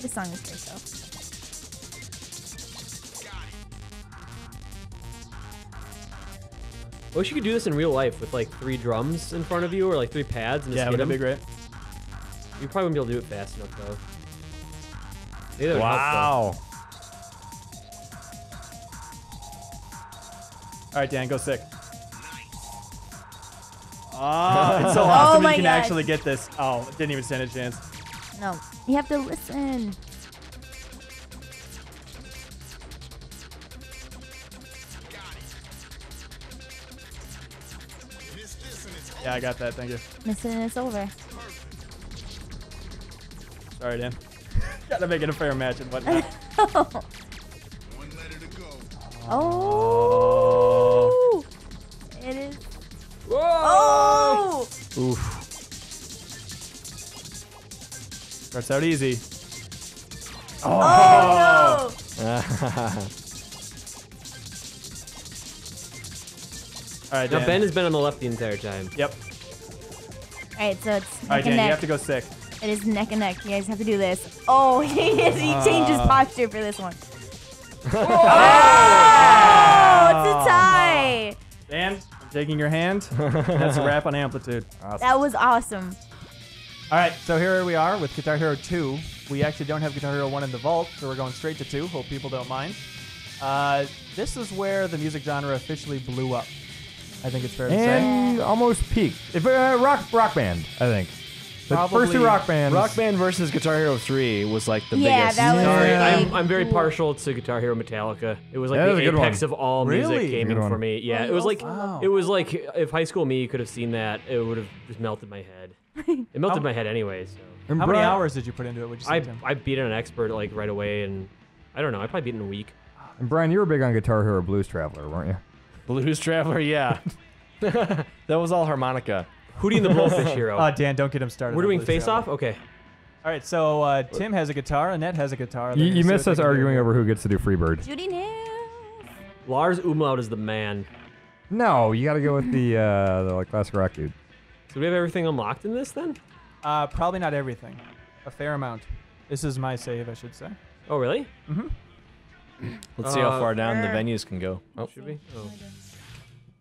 This song is great though. I wish you could do this in real life with like 3 drums in front of you or like 3 pads and just Yeah, hit would that them. be great? You probably wouldn't be able to do it fast enough though. Maybe that would help, Wow. All right, Dan, go sick. Oh, it's so awesome my you can God. actually get this. Oh, didn't even stand a chance. No, you have to listen. Yeah, I got that. Thank you. Missing it's over. Sorry, Dan. Gotta make it a fair match and whatnot. Oh. It is. Oh. Oof. Starts out easy. Oh no. All right, Now Dan. Ben has been on the left the entire time. Yep. All right, so it's All right, neck Dan, and you neck. have to go sick. It is neck and neck. You guys have to do this. Oh, he changed his posture for this one. Oh, it's a tie. Dan, Shaking your hand. That's a wrap on Amplitude. That was awesome. All right, so here we are with Guitar Hero 2. We actually don't have Guitar Hero 1 in the vault, so we're going straight to 2. Hope people don't mind. This is where the music genre officially blew up. I think it's fair to say. And almost peaked. If rock band, I think. The first two rock bands. Rock Band versus Guitar Hero 3 was like the Yeah, biggest. that was Sorry, really I'm very cool. partial to Guitar Hero Metallica. It was like That was the a good apex one. of all Really? music gaming Good one. for me. Yeah, Oh, it was like wow. it was like if High School Me could have seen that, it would have just melted my head. It melted my head anyway. So And How many Brian- hours did you put into it, would you say, Tim? I beat an expert like right away, and I don't know. I probably beat it in a week. And Brian, you were big on Guitar Hero Blues Traveler, weren't you? Blues Traveler, yeah. That was all harmonica. Hootie and the Blowfish Hero. Dan, don't get him started. We're on doing Blues face Traveler. off. Okay. All right, so Tim has a guitar. Annette has a guitar. You missed us arguing over who gets to do Freebird. Judy Nails. Lars Umlaut is the man. No, you got to go with the like classic rock dude. So do we have everything unlocked in this then? Probably not everything. A fair amount. This is my save, I should say. Oh really? Let's see how far down the Sure. venues can go. Oh. Should we? Oh.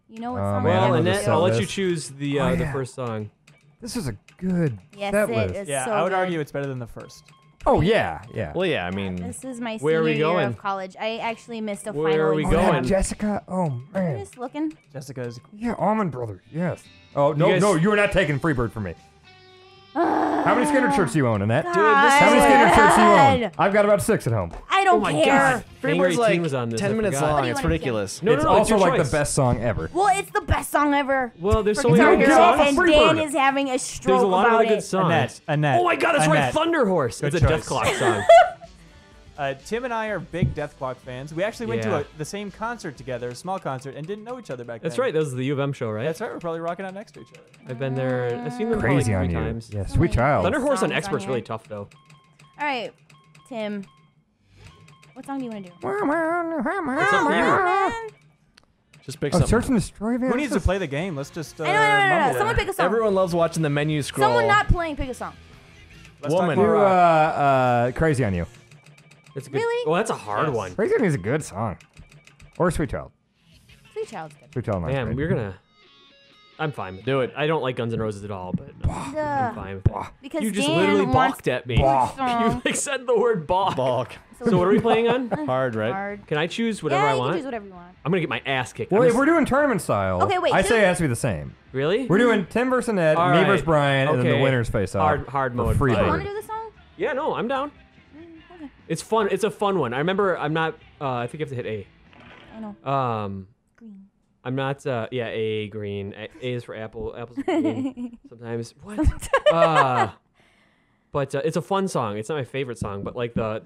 You know what Oh, song man, I Well, I'm have to gonna Annette, do? I'll let this. you choose the Oh, the yeah. first song. This is a good Yes, set it list. is Yeah, so I would good. argue it's better than the first. Oh, yeah, yeah. Well, yeah, I mean, This is my Where are we senior year going? of college. I actually missed a Where final are we exam. going? that Jessica, oh, I'm man. just looking. Jessica is. Yeah, Almond Brothers, yes. Oh, no, guys- no, you are not taking Freebird from me. How many skater shirts do you own, Annette? God. How many skater shirts do you own? I've got about 6 at home. I Oh don't my care. god. Angry Freebird's like Teen was on this. 10 I minutes forgot. long. do you It's wanna do? ridiculous. No, It's no, also it's your like choice. the best song ever. Well, it's the best song ever. Well, there's For so many Guitar good Hero, songs. and Freebird. Dan is having a stroke There's a lot of about really good it. songs. Annette. Oh my god, that's right, Annette. Thunder Horse. Good It's a choice. Death Clock song. Tim and I are big Death Clock fans. We actually went Yeah. to the same concert together, a small concert, and didn't know each other back That's then. right. That was the U of M show, right? That's right. We're probably rocking out next to each other. I've been there. I've seen them probably Crazy like on 3 you. times. Yeah, sweet child. Thunder Horse on Songs on Expert's here. really tough though. All right, Tim. What song do you want to do? What's up for you? Man. Just pick Oh, something. Search and Destroy, man. Who needs to play the game? Let's just. I know, no. mumble Someone it. pick a song. Everyone loves watching the menu scroll. Someone not playing, pick a song. Let's talk Woman. more Do rock. Crazy on You. It's a good. Really? Well, that's a hard Yes. one. Crazy on You is a good song. Or Sweet Child. Sweet Child's good. Sweet Child. Man, we're gonna. I'm fine. With Do it. I don't like Guns N' Roses at all, but I'm Duh. fine with it. Because You just Dan literally wants balked at me. Bah. You like said the word balk. Balk. So what are we playing on? Hard, right? hard. Can I choose whatever yeah, I you want? can choose whatever you want. I'm gonna get my ass kicked. Well, I'm if just- we're doing tournament style, Okay, wait, I who- say it has to be the same. really? We're doing Tim versus Annette, All me right. versus Brian, and then the Okay. winners face off. Hard for mode. Free Do you Fine. want to bird. do the song? Yeah, no, I'm down. Okay. It's fun. It's a fun one. I remember. I'm not. I think you have to hit I know. A. Green. I'm not. Yeah, A green. A is for apple. Apple's green. Sometimes. What? But it's a fun song. It's not my favorite song, but like the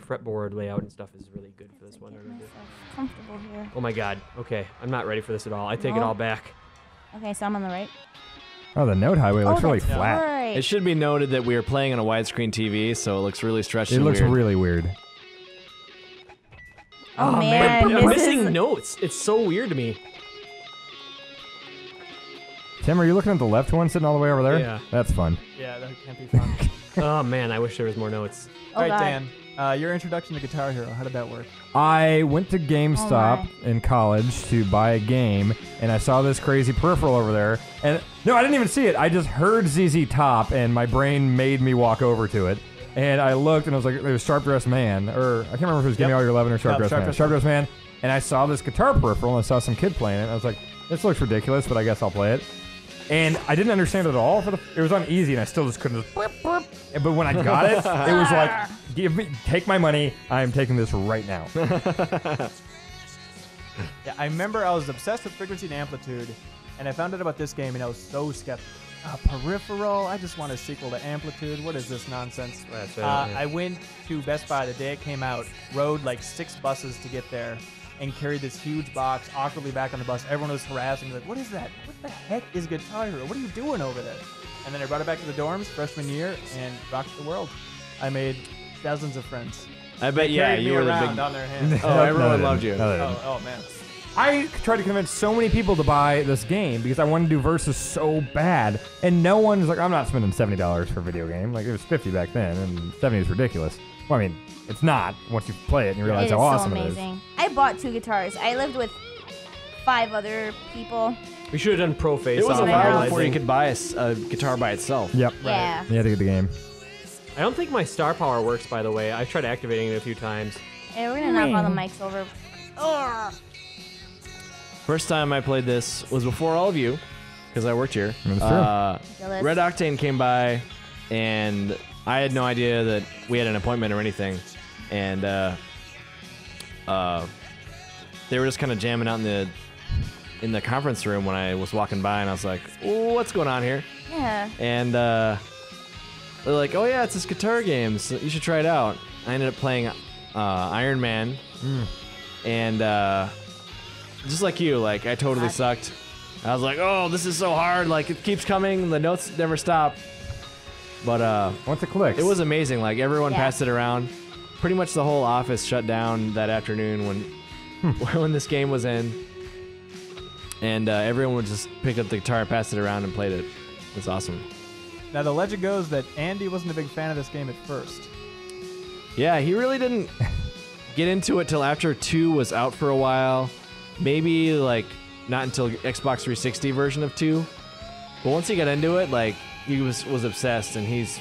fretboard layout and stuff is really good for this one. Get myself comfortable here. Oh my god. Okay, I'm not ready for this at all. I take it No. all back. Okay, so I'm on the right. Oh, the note highway looks really that's flat. right. It should be noted that we are playing on a widescreen TV, so it looks really stretched It and looks weird. really weird. Oh, man, I'm this missing is- notes. It's so weird to me. Tim, are you looking at the left one sitting all the way over there? Yeah. That's fun. Yeah, that can't be fun. Oh man, I wish there was more notes. Oh, All right, God. Dan. Your introduction to Guitar Hero. How did that work? I went to GameStop Oh, in college to buy a game, and I saw this crazy peripheral over there. And no, I didn't even see it. I just heard ZZ Top, and my brain made me walk over to it. And I looked, and I was like, "There's Sharp Dressed Man," or I can't remember if it was Gimme Yep. All Your Lovin' or Sharp No, Dressed Sharp Man. Dressed Sharp Dressed Man. And I saw this guitar peripheral, and I saw some kid playing it. And I was like, "This looks ridiculous, but I guess I'll play it." And I didn't understand it at all. It was on easy, and I still just couldn't. But when I got it, it was like, take my money. I'm taking this right now. Yeah, I remember I was obsessed with frequency and amplitude, and I found out about this game, and I was so skeptical. Peripheral? I just want a sequel to Amplitude. What is this nonsense? That's right. I went to Best Buy the day it came out, rode like 6 buses to get there, and carried this huge box awkwardly back on the bus. Everyone was harassing me, like, what is that? What the heck is Guitar Hero? What are you doing over there? And then I brought it back to the dorms freshman year and rocked the world. I made dozens of friends. I bet, They yeah, carried you me were the around big. on their hands. Oh, everyone loved you. No, they didn't. Oh man. I tried to convince so many people to buy this game because I wanted to do versus so bad, and no one's like, I'm not spending $70 for a video game. Like, it was $50 back then, and 70 is ridiculous. Well, I mean, it's not once you play it and you It realize is how awesome so it is. amazing. I bought 2 guitars. I lived with 5 other people, We should have done pro face. It was a I while know. before you could buy a guitar by itself. Yep. Yeah. You had to get the game. I don't think my star power works, by the way. I've tried activating it a few times. Hey, we're gonna knock all the mics over. Ugh. First time I played this was before all of you, because I worked here. That's true. Jealous. Red Octane came by, and I had no idea that we had an appointment or anything. And they were just kind of jamming out in the conference room when I was walking by, and I was like, what's going on here? Yeah. And they're like, oh yeah, it's this guitar game, so you should try it out. I ended up playing Iron Man, and just like you, like I totally sucked. I was like, oh, this is so hard, like it keeps coming, the notes never stop. But Once it clicks. it was amazing. Like everyone Yeah. passed it around. Pretty much the whole office shut down that afternoon when this game was in, and everyone would just pick up the guitar, pass it around, and played it. It was awesome. Now the legend goes that Andy wasn't a big fan of this game at first. Yeah, he really didn't get into it till after 2 was out for a while. Maybe like not until Xbox 360 version of 2. But once he got into it, like he was obsessed, and he's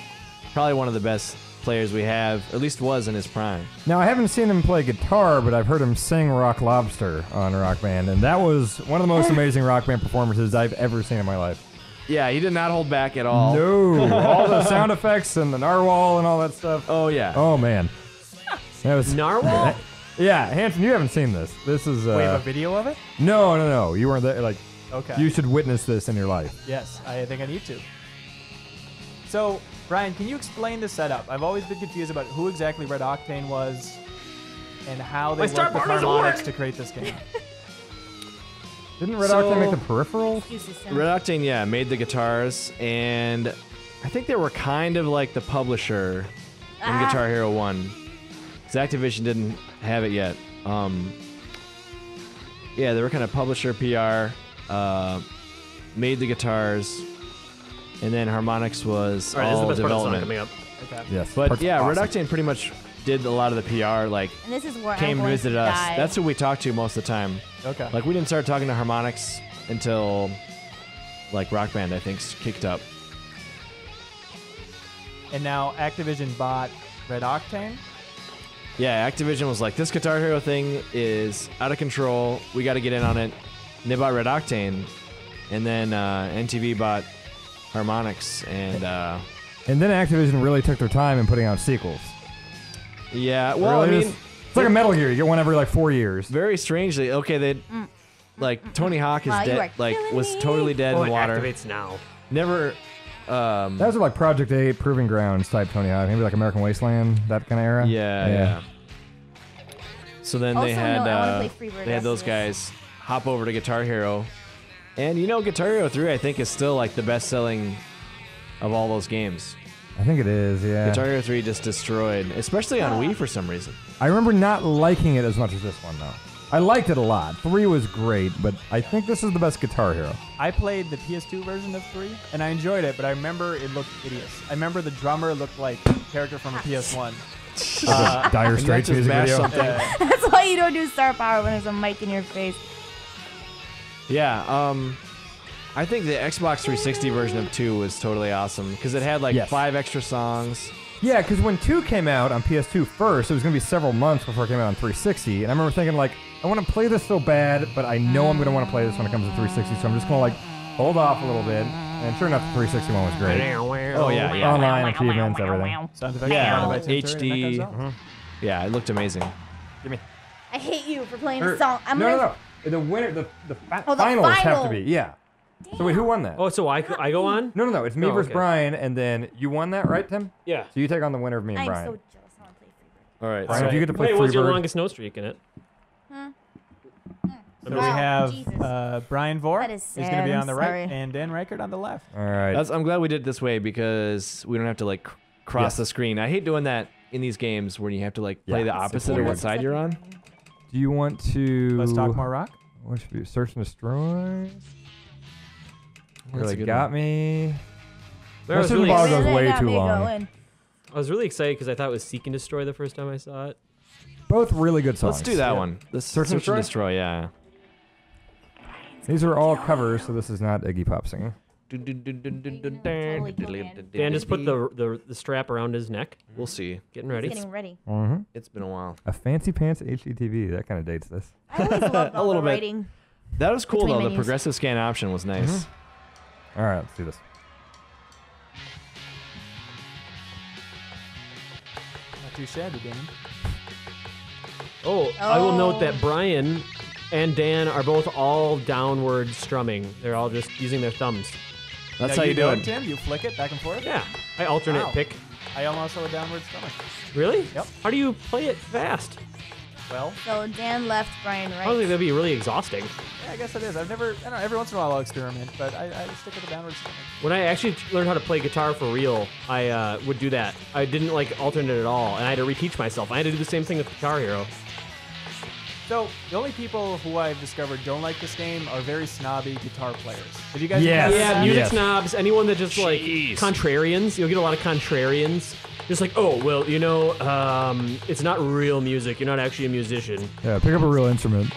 probably one of the best players we have, at least was in his prime. Now, I haven't seen him play guitar, but I've heard him sing Rock Lobster on Rock Band, and that was one of the most amazing Rock Band performances I've ever seen in my life. Yeah, he did not hold back at all. No, all the sound effects and the narwhal and all that stuff. Oh yeah. Oh man, that was Narwhal? Yeah, Hanson, you haven't seen this. This is We have a video of it? no, you weren't there. Like, Okay. you should witness this in your life. Yes, I think I need to. So, Brian, can you explain the setup? I've always been confused about who exactly Red Octane was and how they My star worked with bar doesn't Harmonix work! to create this game. Didn't Red So- Octane make the peripherals? Excuses, son. Red Octane, yeah, made the guitars, and I think they were kind of like the publisher in Guitar Hero 1. Because Activision didn't have it yet. Yeah, they were kind of publisher PR, made the guitars, and then Harmonix was All right, this is all the best part of the song development. coming up. Okay. Yes. But Part's yeah, Red awesome. Octane pretty much did a lot of the PR, like And this is where came I'm and going visited to us. die. That's who we talked to most of the time. Okay. Like we didn't start talking to Harmonix until like Rock Band, I think, kicked up. And now Activision bought Red Octane. Yeah, Activision was like, this Guitar Hero thing is out of control. We got to get in on it. And they bought Red Octane, and then NTV bought Harmonix, and And then Activision really took their time in putting out sequels. yeah. Well, Really I is- mean, it's like a Metal Gear. You get one every like 4 years. very strangely, okay, they like Tony Hawk is Wow, you dead, are like killing was me. totally dead Oh, in it water. activates now. Never. That was like Project 8, Proving Grounds type Tony Hawk. Maybe like American Wasteland, that kind of era. Yeah. So then they Also, had no, I wanna play Freebird they had those after this. guys hop over to Guitar Hero, and you know Guitar Hero 3 I think is still like the best selling of all those games. I think it is, yeah. Guitar Hero 3 just destroyed, especially on Wii for some reason. I remember not liking it as much as this one, though. I liked it a lot. 3 was great, but I think this is the best Guitar Hero. I played the PS2 version of 3, and I enjoyed it, but I remember it looked hideous. I remember the drummer looked like a character from a PS1. Dire and Straits that just music mashed video. something. That's why you don't do star power when there's a mic in your face. Yeah, I think the Xbox 360 version of 2 was totally awesome because it had like Yes. 5 extra songs. Yeah, because when 2 came out on PS2 first, it was going to be several months before it came out on 360. And I remember thinking, like, I want to play this so bad, but I know I'm going to want to play this when it comes to 360, so I'm just going to, like, hold off a little bit. And sure enough, the 360 one was great. Oh yeah, yeah. Online, achievements, everything. Sound effects Yeah, provided by Tim Turner, and HD. that goes out. Yeah, it looked amazing. I hate you for playing Or- a song. I'm no, gonna. no. The winner, the Oh, the finals have final. to be, yeah. So wait, who won that? Oh, so I go on? No. It's me Oh, versus okay. Brian, and then you won that, right, Tim? Yeah. So you take on the winner of me and I'm Brian. so jealous. I want to play Freebird. All right. Brian, so- if you get to play Wait, what's your Freebird- longest no streak in it? So we have Jesus. Brian Vore That is is going to sad, be I'm on the right, sorry. and Dan Reichert on the left. All right. I'm glad we did it this way because we don't have to like cross Yes. the screen. I hate doing that in these games when you have to like play the Yeah, it's opposite of what important. side you're on. Do you want to... Let's talk more rock. What should be Search and Destroy? That's a Really good got one. me. I was Super really, Ball ex- goes Really way got too me long. going. I was really excited because I thought it was Seek and Destroy the first time I saw it. Both really good songs. Let's do that Yeah. one. Let's Search and search and Destroy? destroy. Yeah. These are all covers, so this is not Iggy Pop singing. Dan just put the strap around his neck. We'll see. Getting ready. Getting ready. Mm-hmm. It's been a while. A Fancy Pants HDTV. That kind of dates this. I always loved all little the bit. writing. That was cool, Between though. The menus. progressive scan option was nice. All right, let's do this. Not too shabby, Dan. Oh, I will note Oh. that Brian and Dan are both all downward strumming. They're all just using their thumbs. That's Now how you do don't, it. Tim. You flick it back and forth. Yeah, I alternate Wow. pick. I am also a downward stomach. Really? Yep. How do you play it fast? Well, So Dan left, Brian right. I think that'd be really exhausting. yeah, I guess it is. I've never, I don't know, every once in a while I'll experiment, but I stick with the downward stomach. When I actually learned how to play guitar for real, I would do that. I didn't like alternate at all, and I had to reteach myself. I had to do the same thing with Guitar Hero. So, the only people who I've discovered don't like this game are very snobby guitar players. Have you guys Yes. encountered Yeah, that? music Yes. snobs, anyone that just like Jeez. contrarians. You'll get a lot of contrarians. Just like, oh, well, you know, it's not real music. You're not actually a musician. Yeah, pick up a real instrument.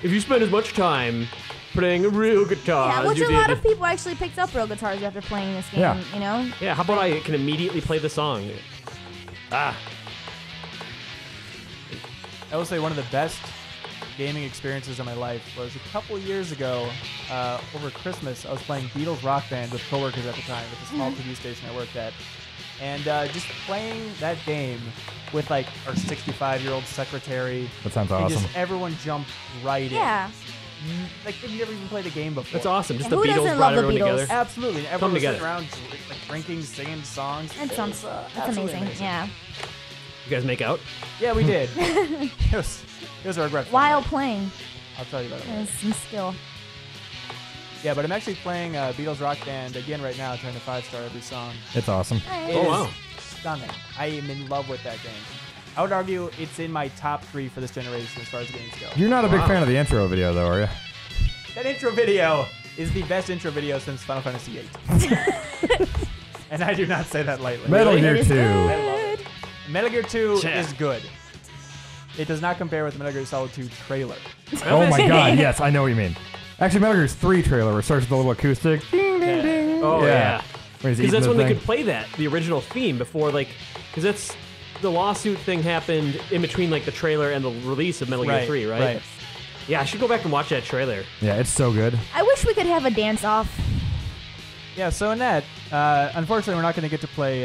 If you spend as much time playing a real guitar Yeah, as which you a did. lot of people actually picked up real guitars after playing this game. Yeah. You know. Yeah, how about I can immediately play the song? I will say one of the best gaming experiences of my life was a couple years ago over Christmas. I was playing Beatles Rock Band with coworkers at the time at the small TV station I worked at. And just playing that game with like our 65-year-old secretary. That sounds And awesome. just everyone jumped right Yeah. in. Like they'd never even played the game before. That's awesome. Just And the who Beatles doesn't brought love the everyone Beatles? together. Absolutely. And everyone was together. sitting around like drinking, singing songs. That sounds. That's absolutely amazing. Yeah. You guys make out? Yeah, we did. it was a regret. While playing, I'll tell you about it later. there's some skill. Yeah, but I'm actually playing Beatles Rock Band again right now, trying to 5-star every song. It's awesome. It Oh, is wow. stunning. I am in love with that game. I would argue it's in my top 3 for this generation as far as games go. You're not a big Wow. fan of the intro video, though, are you? That intro video is the best intro video since Final Fantasy VIII. And I do not say that lightly. Metal It Gear is 2. good. Metal Gear 2 Yeah. is good. It does not compare with the Metal Gear Solid 2 trailer. Oh my god, yes, I know what you mean. Actually, Metal Gear's 3 trailer where it starts with a little acoustic. Ding, ding, Yeah. ding. Oh, yeah. Where he's Because eating that's the when they thing. could play that, the original theme, before, like, because that's the lawsuit thing happened in between, like, the trailer and the release of Metal Gear 3, right? Yeah, I should go back and watch that trailer. Yeah, it's so good. I wish we could have a dance off. Yeah, so Annette, unfortunately, we're not going to get to play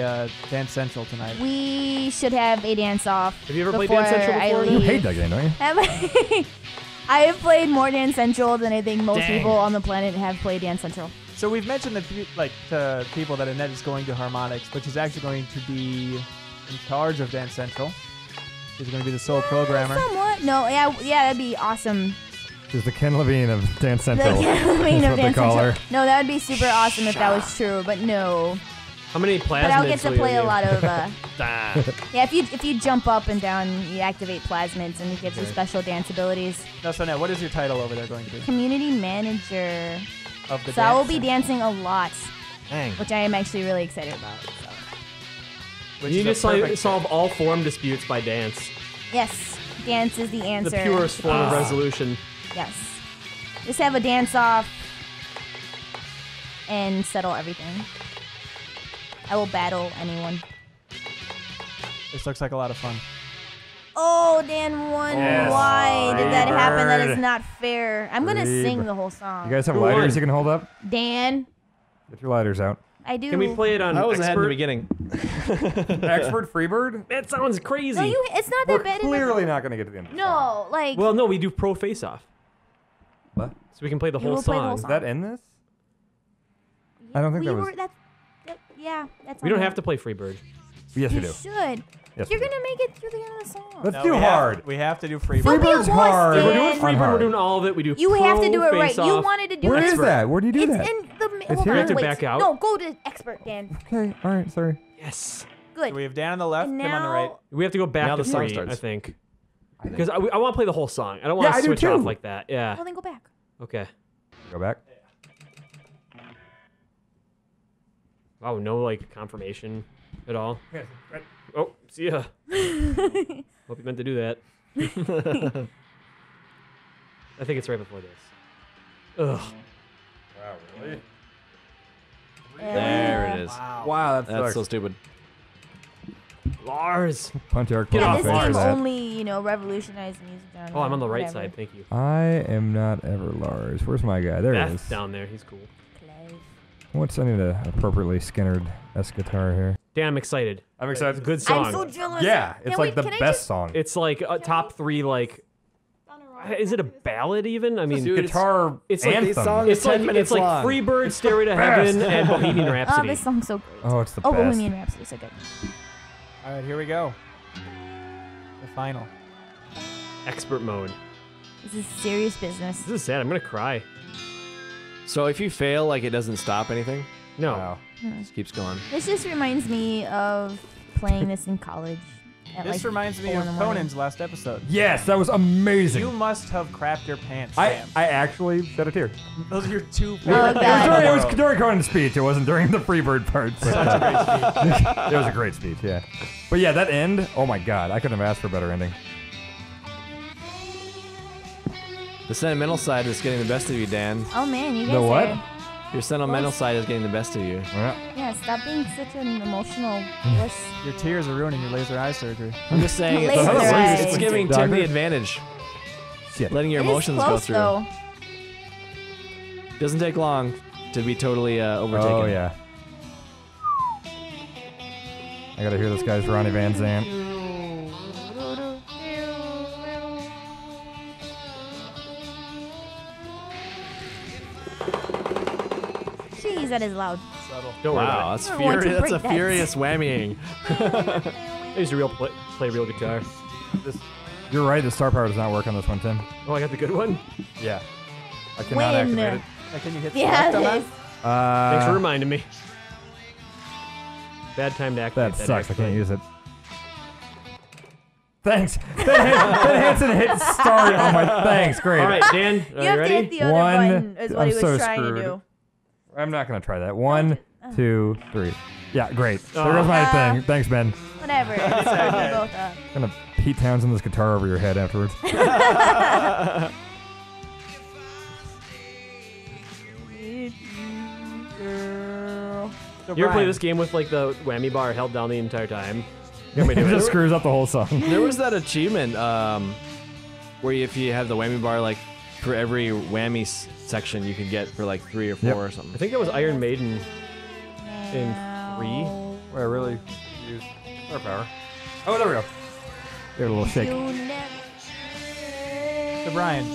Dance Central tonight. We should have a dance off. Have you ever played before Dance Central I before? You leave. hate that game, don't you? Have I? I have played more Dance Central than I think most Dang. people on the planet have played Dance Central. So we've mentioned that, to people that Annette is going to Harmonix, but she's actually going to be in charge of Dance Central. She's going to be the sole programmer. Somewhat. No, yeah, that'd be awesome. She's the Ken Levine of Dance The Central. queen That's of what they Dance call Central. her. No, that would be super awesome if that was true, but no. How many plasmids But I'll get to will you play a give? lot of. Ah. Yeah, if you jump up and down, you activate plasmids and you get some special dance abilities. No, so Annette, what is your title over there going to be? Community manager. Of the So I will Dance be Central? dancing a lot, Dang. which I am actually really excited about. So. Which You is need a to perfect solve all form disputes by dance. Yes, dance is the answer. The purest form of resolution. Yes. Just have a dance off and settle everything. I will battle anyone. This looks like a lot of fun. Oh, Dan won. Yes. Why did that happen? That is Freebird. not fair. I'm going to Freebird. sing the whole song. You guys have Who lighters won? you can hold up? Dan, Get your lighters out. I do. Can we play it on I was ahead in the expert? beginning. Expert Freebird? That sounds crazy. No, it's not that We're bad. clearly not going to get to the end. Of the song. No, like. Well, no, we do pro face-off, What? so we can play the You whole will play the whole song. Is song. that in this? I don't think we that was- were- yeah, that's. We don't have to play Freebird. Yes, we You do. should. Yes, You're we do. gonna make it through the end of the song. Let's No, do we hard. We have to do free. Don't be a Freebird's wuss, hard. Dan. We're doing On Freebird. hard. We're doing all of it. We do. You have to do it pro right. You face-off. wanted to do Where it. is Expert. that? Where do you do It's that? in the. It's Hold here? on, We have to wait. back out? No, go to expert, Dan. Okay, all right, sorry. Yes. Good. So we have Dan on the left, And Tim on the right. now- We have to go back Now to the song three, starts. I think. Because I want to play the whole song. I don't want Yeah, to I do switch too. off like that. Yeah. Well, then go back. Okay. Go back. Oh, no, like confirmation at all. Oh, see ya. Hope you meant to do that. I think it's right before this. Ugh. Wow, really? There it is. Wow, That's so stupid. Lars. Punch Arc. Get Yeah, off this Mars. game that. only, revolutionized the music genre. Oh, I'm on the right whatever. side. Thank you. I am not ever Lars. Where's my guy? There he Beth's is. down there. He's cool. Clive. What's I need a appropriately Skinnered S guitar here. Dan, I'm excited. I'm It's a good I'm song. so jealous. Yeah, it's Yeah, like wait, the can I best just- song. It's like a top 3, like, is it a ballad even? I mean, guitar it's like anthem. these songs- it's 10 like minutes it's like long. Freebird, Stairway to Heaven, and Bohemian Oh, Rhapsody. this song's so great. Oh, it's the Oh, best. Bohemian Rhapsody, so good. All right, here we go. The final. Expert mode. This is serious business. This is sad. I'm gonna cry. So if you fail, like it doesn't stop anything. No. Wow. Just keeps going. This just reminds me of playing this in college. At This like reminds me 4 of in the morning. Conan's last episode. Yes, that was amazing. You must have crapped your pants, I Sam. actually shed a tear. Those are your two Oh, favorite God. It was during Conan's speech. It wasn't during the Freebird part. Such a great speech. It was a great speech, yeah. But yeah, that end, oh my god, I couldn't have asked for a better ending. The sentimental side is getting the best of you, Dan. Oh man, you guys The what? are. Your sentimental side is getting the best of you. Yeah. Yeah, stop being such an emotional wuss. Your tears are ruining your laser eye surgery. I'm just saying, Laser eyes. it's giving Tim Doctor? the advantage, Shit. letting your It is emotions go close, through. though. Doesn't take long to be totally overtaken. Oh yeah. I gotta hear this guy's Ronnie Van Zant. Jeez, that is loud. Don't worry Wow, about that's I want to furious. That's a break that. furious whammying. it. I used to play real guitar. You're right, the star power does not work on this one, Tim. Oh, I got the good one. Yeah. I cannot When? activate it. Can you hit Yeah, select on that? it is. Thanks for reminding me. Bad time to activate That that. sucks. I actually. can't use it. Thanks. Ben Hansen hit start on my. Thanks. Great. All right, Dan, are You you have to ready? hit the other One. button, is what I'm he was so trying screwed. to do. I'm not gonna try that. 1, 2, 3. Yeah, great. There goes my thing. Thanks, Ben. Whatever. It's okay. Both up. Gonna Pete Townsend this guitar over your head afterwards. So You ever play Brian, this game with like the whammy bar held down the entire time? You want me to It do just it? screws up the whole song. There was that achievement where if you have the whammy bar, like for every whammy section, you could get for like 3 or 4 Yep. or I something. think that was Iron Maiden in 3. Where I really use star power. Oh, there we go. Give it a little shake. So Brian,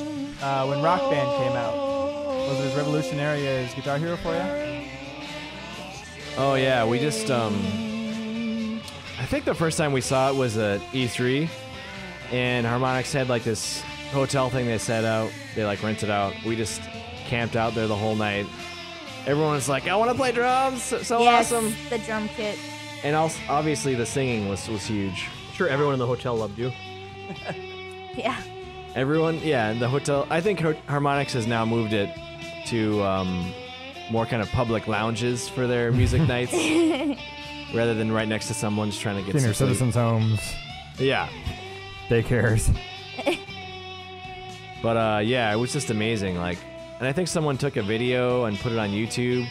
when Rock Band came out, was it as revolutionary as Guitar Hero for you? Oh yeah, we just I think the first time we saw it was at E3, and Harmonix had like this hotel thing they set out. They like rented out. We just camped out there the whole night. Everyone was like, "I want to play drums, so Yes, awesome!" the drum kit. And also, obviously, the singing was huge. I'm sure everyone in the hotel loved you. Yeah. Everyone, yeah, the hotel. I think Harmonix has now moved it to more kind of public lounges for their music nights, rather than right next to someone just trying to get Senior some sleep. citizens' homes, Yeah, daycares. but yeah, it was just amazing. Like, and I think someone took a video and put it on YouTube,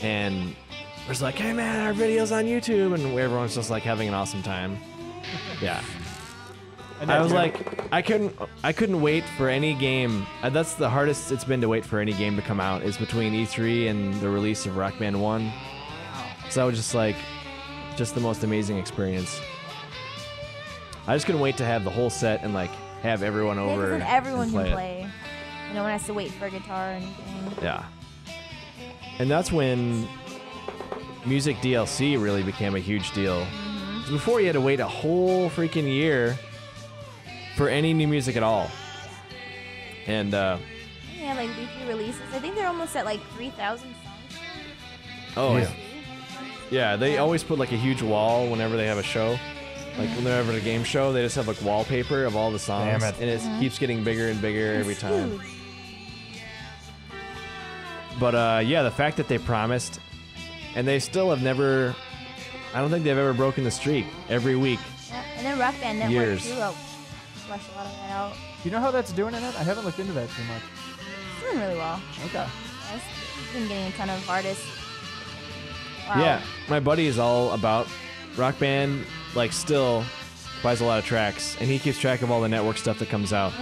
and was like, "Hey man, our video's on YouTube," and everyone's just like having an awesome time. Yeah. I was like, I couldn't wait for any game. That's the hardest it's been to wait for any game to come out, is between E3 and the release of Rock Band 1. So I was just like, just the most amazing experience. I just couldn't wait to have the whole set and like have everyone Yeah, over 'cause then everyone and can play it. play. No one has to wait for a guitar or anything. Yeah. And that's when music DLC really became a huge deal. 'Cause before you had to wait a whole freaking year for any new music at all. And Yeah, like weekly releases. I think they're almost at like 3,000 songs. oh Yeah. yeah, they always put like a huge wall whenever they have a show. Like when they're having a game show, they just have like wallpaper of all the songs, Damn it. and it keeps getting bigger and bigger every It's time. huge. But yeah, the fact that they promised, and they still have never, I don't think they've ever broken the streak every week. Yeah, and then Rock Band Network Years. too. Oh, rush a lot of that out. Do you know how that's doing in it? I haven't looked into that too much. It's doing really well. Okay. I've been getting a ton of artists. Wow. Yeah, my buddy is all about Rock Band. Like, still buys a lot of tracks, and he keeps track of all the network stuff that comes out.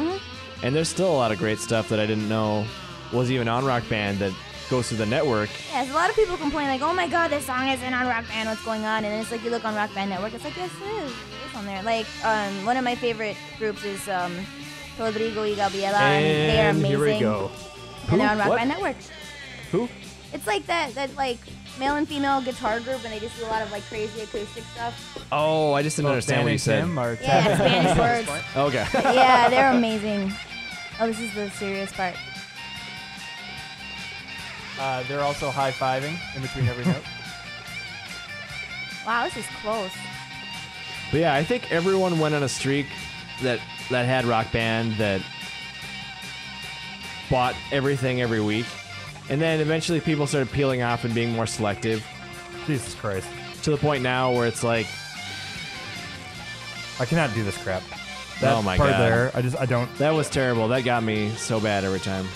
And there's still a lot of great stuff that I didn't know was even on Rock Band that goes through the network. Yeah, so a lot of people complain like, oh my god, this song isn't on Rock Band, what's going on? And then it's like you look on Rock Band Network, it's like, yes, it is. It is on there. Like, one of my favorite groups is Rodrigo y Gabriela, and they are amazing. Here we go. And they're on Rock What? Band Network. Who? It's like that like male and female guitar group, and they just do a lot of like crazy acoustic stuff. Oh, I just didn't understand what you said. Yeah, Spanish words. Okay. Yeah, they're amazing. Oh, this is the serious part. They're also high-fiving in between every note. Wow, this is close. But yeah, I think everyone went on a streak that had Rock Band, that bought everything every week. And then eventually people started peeling off and being more selective. Jesus Christ. To the point now where it's like, I cannot do this crap. That oh my part God. there, I don't. That was terrible. That got me so bad every time.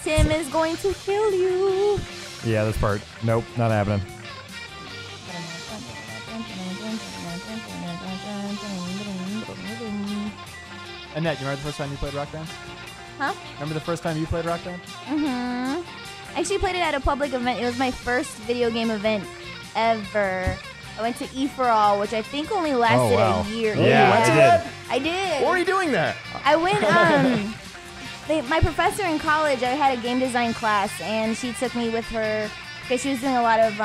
Tim is going to kill you. Yeah, this part. Nope, not happening. Annette, you remember the first time you played Rock Band? Huh? Remember the first time you played Rock Band? Mm-hmm. I actually played it at a public event. It was my first video game event ever. I went to E4All, which I think only lasted a year. Yeah, went to I that? did. I did. What were you doing there? I went, my professor in college, I had a game design class, and she took me with her, because she was doing a lot of,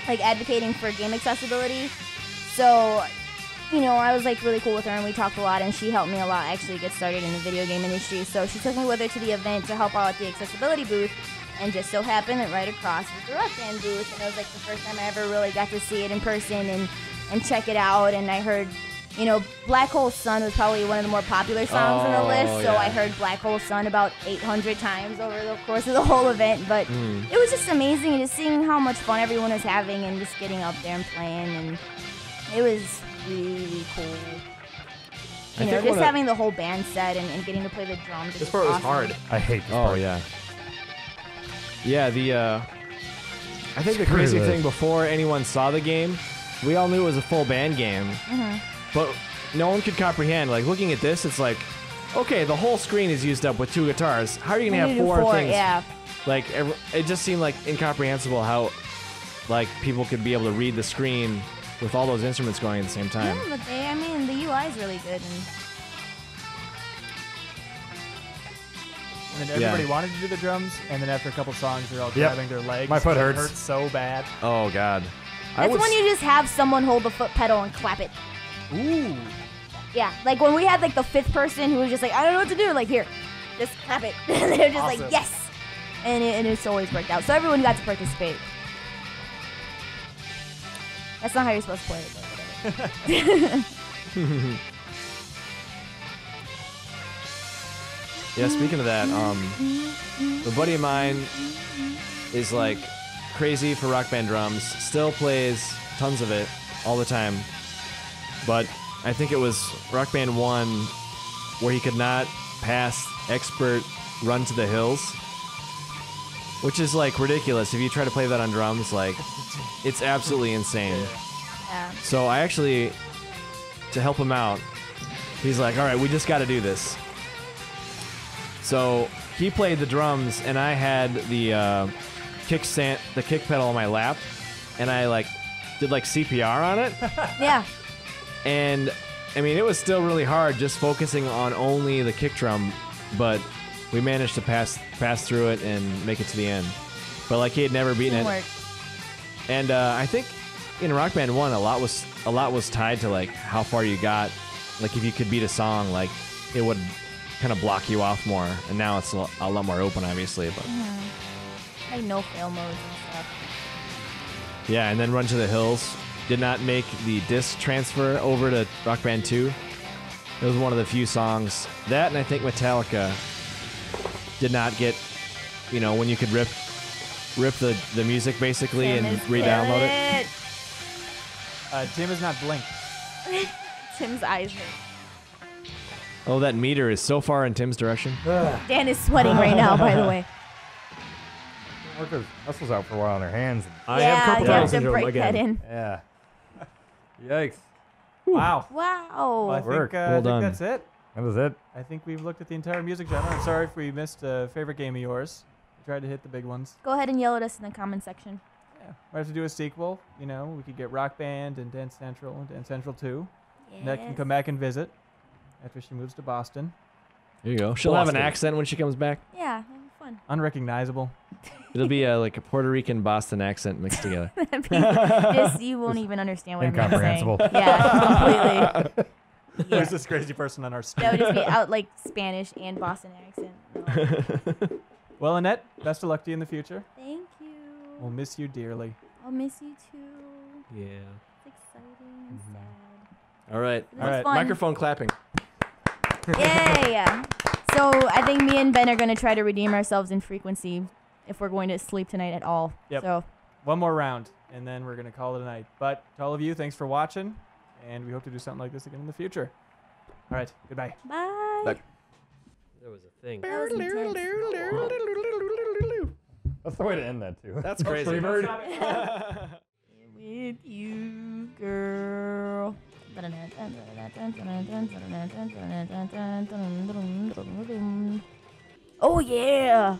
like, advocating for game accessibility. So, you know, I was, like, really cool with her, and we talked a lot, and she helped me a lot actually get started in the video game industry. So she took me with her to the event to help out at the accessibility booth, and just so happened that right across was the Rock Band booth, and it was, like, the first time I ever really got to see it in person and check it out, and I heard, you know, Black Hole Sun was probably one of the more popular songs on the list, so yeah. I heard Black Hole Sun about 800 times over the course of the whole event, but it was just amazing, and just seeing how much fun everyone was having, and just getting up there and playing, and it was really cool. You know, just having the whole band set and getting to play the drums. This part was hard. I hate this Oh part. yeah. Yeah, I think the crazy thing before anyone saw the game, we all knew it was a full band game, but no one could comprehend. Like, looking at this, it's like, okay, the whole screen is used up with 2 guitars. How are you gonna have 4 things? Yeah. Like, it just seemed like incomprehensible how, like, people could be able to read the screen with all those instruments going at the same time. Yeah, but I mean, the UI is really good. And then everybody wanted to do the drums, and then after a couple songs, they're all Yep. grabbing their legs. My foot It hurts. hurts so bad. Oh God. That's when you just have someone hold the foot pedal and clap it. Ooh. Yeah, like when we had like the 5th person who was just like, I don't know what to do. Like, here, just clap it. And they're just Awesome. like, yes. And it's always worked out. So everyone got to participate. That's not how you're supposed to play it, but whatever. Yeah, speaking of that, a buddy of mine is like crazy for Rock Band drums, still plays tons of it all the time. But I think it was Rock Band 1 where he could not pass expert Run to the Hills, which is like ridiculous. If you try to play that on drums, like, it's absolutely insane. Yeah. So I actually, to help him out, he's like, all right, we just got to do this. So he played the drums, and I had the kick pedal on my lap, and I like did like CPR on it. Yeah. And I mean, it was still really hard just focusing on only the kick drum, but we managed to pass through it and make it to the end. But like, he had never beaten it. Teamwork. And I think in Rock Band 1, a lot was tied to like how far you got. Like, if you could beat a song, like, it would kind of block you off more. And now it's a lot more open, obviously. But Like no fail modes and stuff. yeah, and then Run to the Hills did not make the disc transfer over to Rock Band 2. It was one of the few songs. That, and I think Metallica did not get, you know, when you could rip rip the music basically Tim and is re-download it. Tim is not blinked. Tim's eyes hurt. Oh, that meter is so far in Tim's direction. Dan is sweating right now, by the way. Work those muscles out for a while on their hands. I yeah, have carpal you tunnel have to syndrome break that again. in. Yeah. Yikes. Wow. Wow. Well, I Work. think, Well done. that's it. That was it. I think we've looked at the entire music genre. I'm sorry if we missed a favorite game of yours. We tried to hit the big ones. Go ahead and yell at us in the comment section. Yeah. We have to do a sequel. You know, we could get Rock Band and Dance Central and Dance Central 2. Annette can come back and visit after she moves to Boston. There you go. She'll have an Boston. accent when she comes back. Yeah, that'd be fun. Unrecognizable. It'll be like a Puerto Rican Boston accent mixed together. Just, you won't even understand what I'm saying. Incomprehensible. Yeah, completely. Yeah. Who's this crazy person on our That would screen? just be out like Spanish and Boston accent. No. Well, Annette, best of luck to you in the future. Thank you. We'll miss you dearly. I'll miss you too. Yeah. It's exciting and sad. All right. It was fun. Microphone clapping. Yay! So I think me and Ben are going to try to redeem ourselves in frequency if we're going to sleep tonight at all. Yep. So One more round, and then we're going to call it a night. But to all of you, thanks for watching, and we hope to do something like this again in the future. All right, goodbye. bye. Bye. There was a thing. That was intense. That's the way to end that, too. That's crazy. With you, girl. Oh yeah.